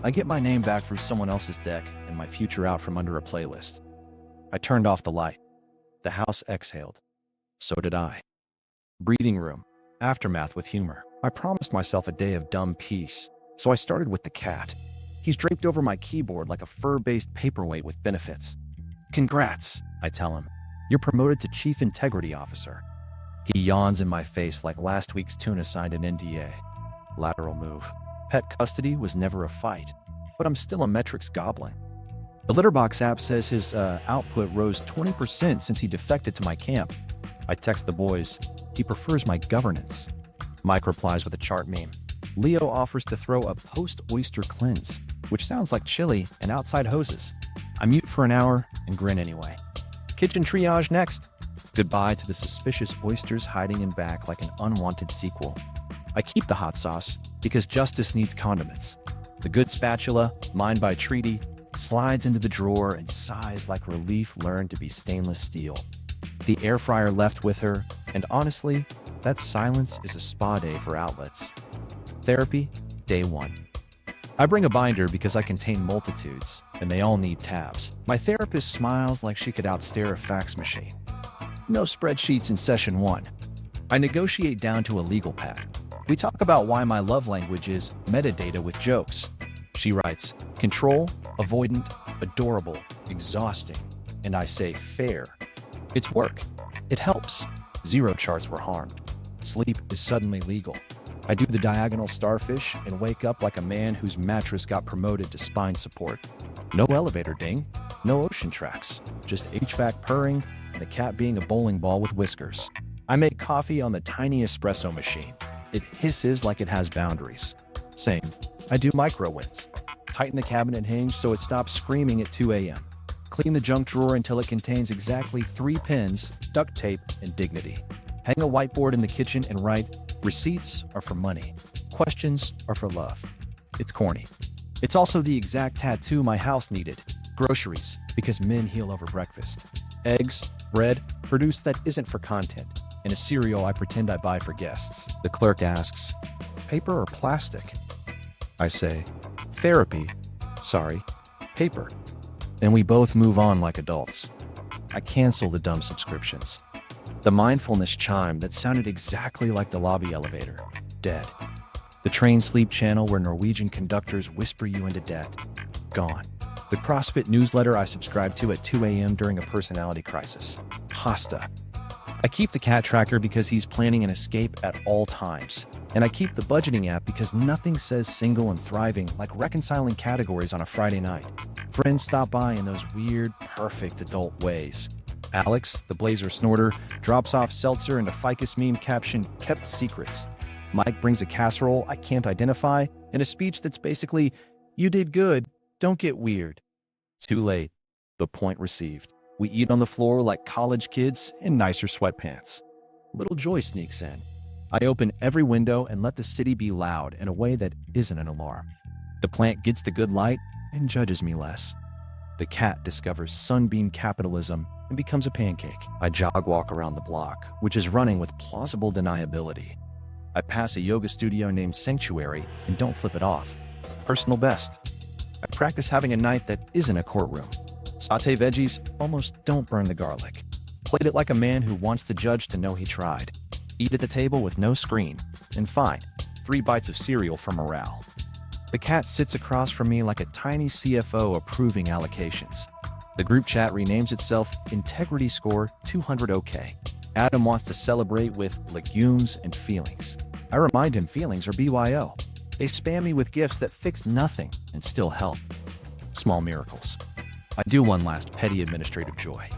I get my name back through someone else's deck and my future out from under a playlist. I turned off the light. The house exhaled. So did I. Breathing room. Aftermath with humor. I promised myself a day of dumb peace, so I started with the cat. He's draped over my keyboard like a fur-based paperweight with benefits. Congrats, I tell him. You're promoted to Chief Integrity Officer. He yawns in my face like last week's tuna signed an NDA. Lateral move. Pet custody was never a fight, but I'm still a metrics goblin. The Litterbox app says his output rose 20% since he defected to my camp. I text the boys. He prefers my governance. Mike replies with a chart meme. Leo offers to throw a post-oyster cleanse, which sounds like chili and outside hoses. I mute for an hour and grin anyway. Kitchen triage next. Goodbye to the suspicious oysters hiding in back like an unwanted sequel. I keep the hot sauce because justice needs condiments. The good spatula, mine by treaty, slides into the drawer and sighs like relief learned to be stainless steel. The air fryer left with her, and honestly, that silence is a spa day for outlets. Therapy, day 1. I bring a binder because I contain multitudes, and they all need tabs. My therapist smiles like she could outstare a fax machine. No spreadsheets in session 1. I negotiate down to a legal pad. We talk about why my love language is metadata with jokes. She writes, control, avoidant, adorable, exhausting, and I say fair. It's work. It helps. 0 charts were harmed. Sleep is suddenly legal. I do the diagonal starfish and wake up like a man whose mattress got promoted to spine support. No elevator ding, no ocean tracks, just HVAC purring and the cat being a bowling ball with whiskers. I make coffee on the tiny espresso machine. It hisses like it has boundaries. Same. I do micro wins. Tighten the cabinet hinge so it stops screaming at 2 a.m. Clean the junk drawer until it contains exactly 3 pens, duct tape, and dignity. Hang a whiteboard in the kitchen and write, receipts are for money. Questions are for love. It's corny. It's also the exact tattoo my house needed. Groceries, because men heal over breakfast. Eggs, bread, produce that isn't for content. And a cereal I pretend I buy for guests. The clerk asks, paper or plastic? I say, therapy. Sorry, paper. And we both move on like adults. I cancel the dumb subscriptions. The mindfulness chime that sounded exactly like the lobby elevator. Dead. The train sleep channel where Norwegian conductors whisper you into debt. Gone. The CrossFit newsletter I subscribe to at 2 a.m. during a personality crisis. Hasta. I keep the cat tracker because he's planning an escape at all times. And I keep the budgeting app because nothing says single and thriving like reconciling categories on a Friday night. Friends stop by in those weird, perfect adult ways. Alex, the blazer snorter, drops off seltzer and a ficus meme caption, kept secrets. Mike brings a casserole I can't identify and a speech that's basically, you did good, don't get weird. Too late. The point received. We eat on the floor like college kids in nicer sweatpants. Little joy sneaks in. I open every window and let the city be loud in a way that isn't an alarm. The plant gets the good light and judges me less. The cat discovers sunbeam capitalism and becomes a pancake. I jog walk around the block, which is running with plausible deniability. I pass a yoga studio named Sanctuary and don't flip it off. Personal best. I practice having a night that isn't a courtroom. Saute veggies, almost don't burn the garlic. Plate it like a man who wants the judge to know he tried. Eat at the table with no screen. And fine, 3 bites of cereal for morale. The cat sits across from me like a tiny CFO approving allocations. The group chat renames itself Integrity Score 200 OK. Adam wants to celebrate with legumes and feelings. I remind him feelings are BYO. They spam me with gifts that fix nothing and still help. Small miracles. I do one last petty administrative joy.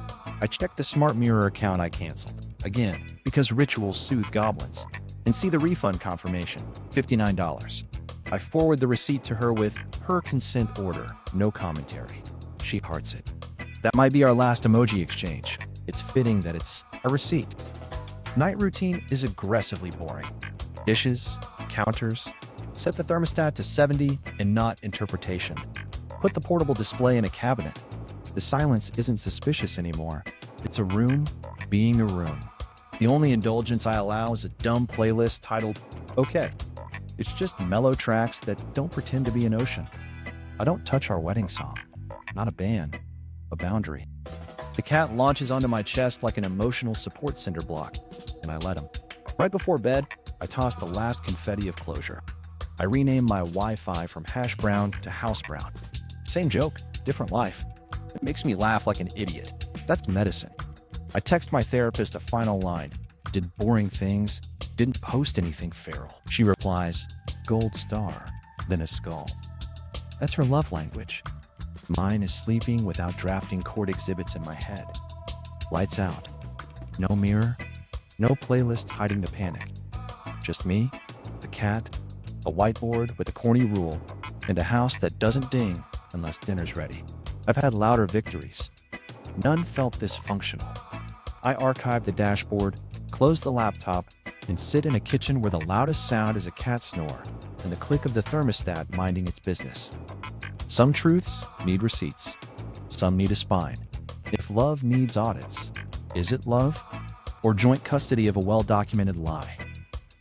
I check the smart mirror account I canceled. Again, because rituals soothe goblins. And see the refund confirmation, $59. I forward the receipt to her with her consent order, no commentary. She hearts it. That might be our last emoji exchange. It's fitting that it's a receipt. Night routine is aggressively boring. Dishes, counters, set the thermostat to 70 and not interpretation. Put the portable display in a cabinet. The silence isn't suspicious anymore. It's a room being a room. The only indulgence I allow is a dumb playlist titled Okay. It's just mellow tracks that don't pretend to be an ocean. I don't touch our wedding song. Not a band, a boundary. The cat launches onto my chest like an emotional support cinder block, and I let him. Right before bed, I toss the last confetti of closure. I rename my Wi-Fi from hash brown to house brown. Same joke, different life. It makes me laugh like an idiot. That's medicine. I text my therapist a final line. Did boring things. Didn't post anything feral. She replies, gold star, then a skull. That's her love language. Mine is sleeping without drafting court exhibits in my head. Lights out. No mirror. No playlist hiding the panic. Just me, the cat, a whiteboard with a corny rule, and a house that doesn't ding unless dinner's ready. I've had louder victories. None felt this functional. I archive the dashboard, close the laptop, and sit in a kitchen where the loudest sound is a cat snore and the click of the thermostat minding its business. Some truths need receipts. Some need a spine. If love needs audits, is it love or joint custody of a well-documented lie?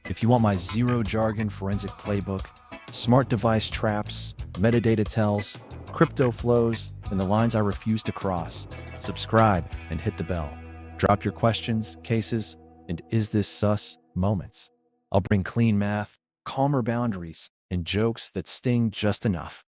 If you want my zero jargon forensic playbook, smart device traps, metadata tells, crypto flows, and the lines I refuse to cross, subscribe and hit the bell. Drop your questions, cases, and is this sus moments. I'll bring clean math, calmer boundaries, and jokes that sting just enough.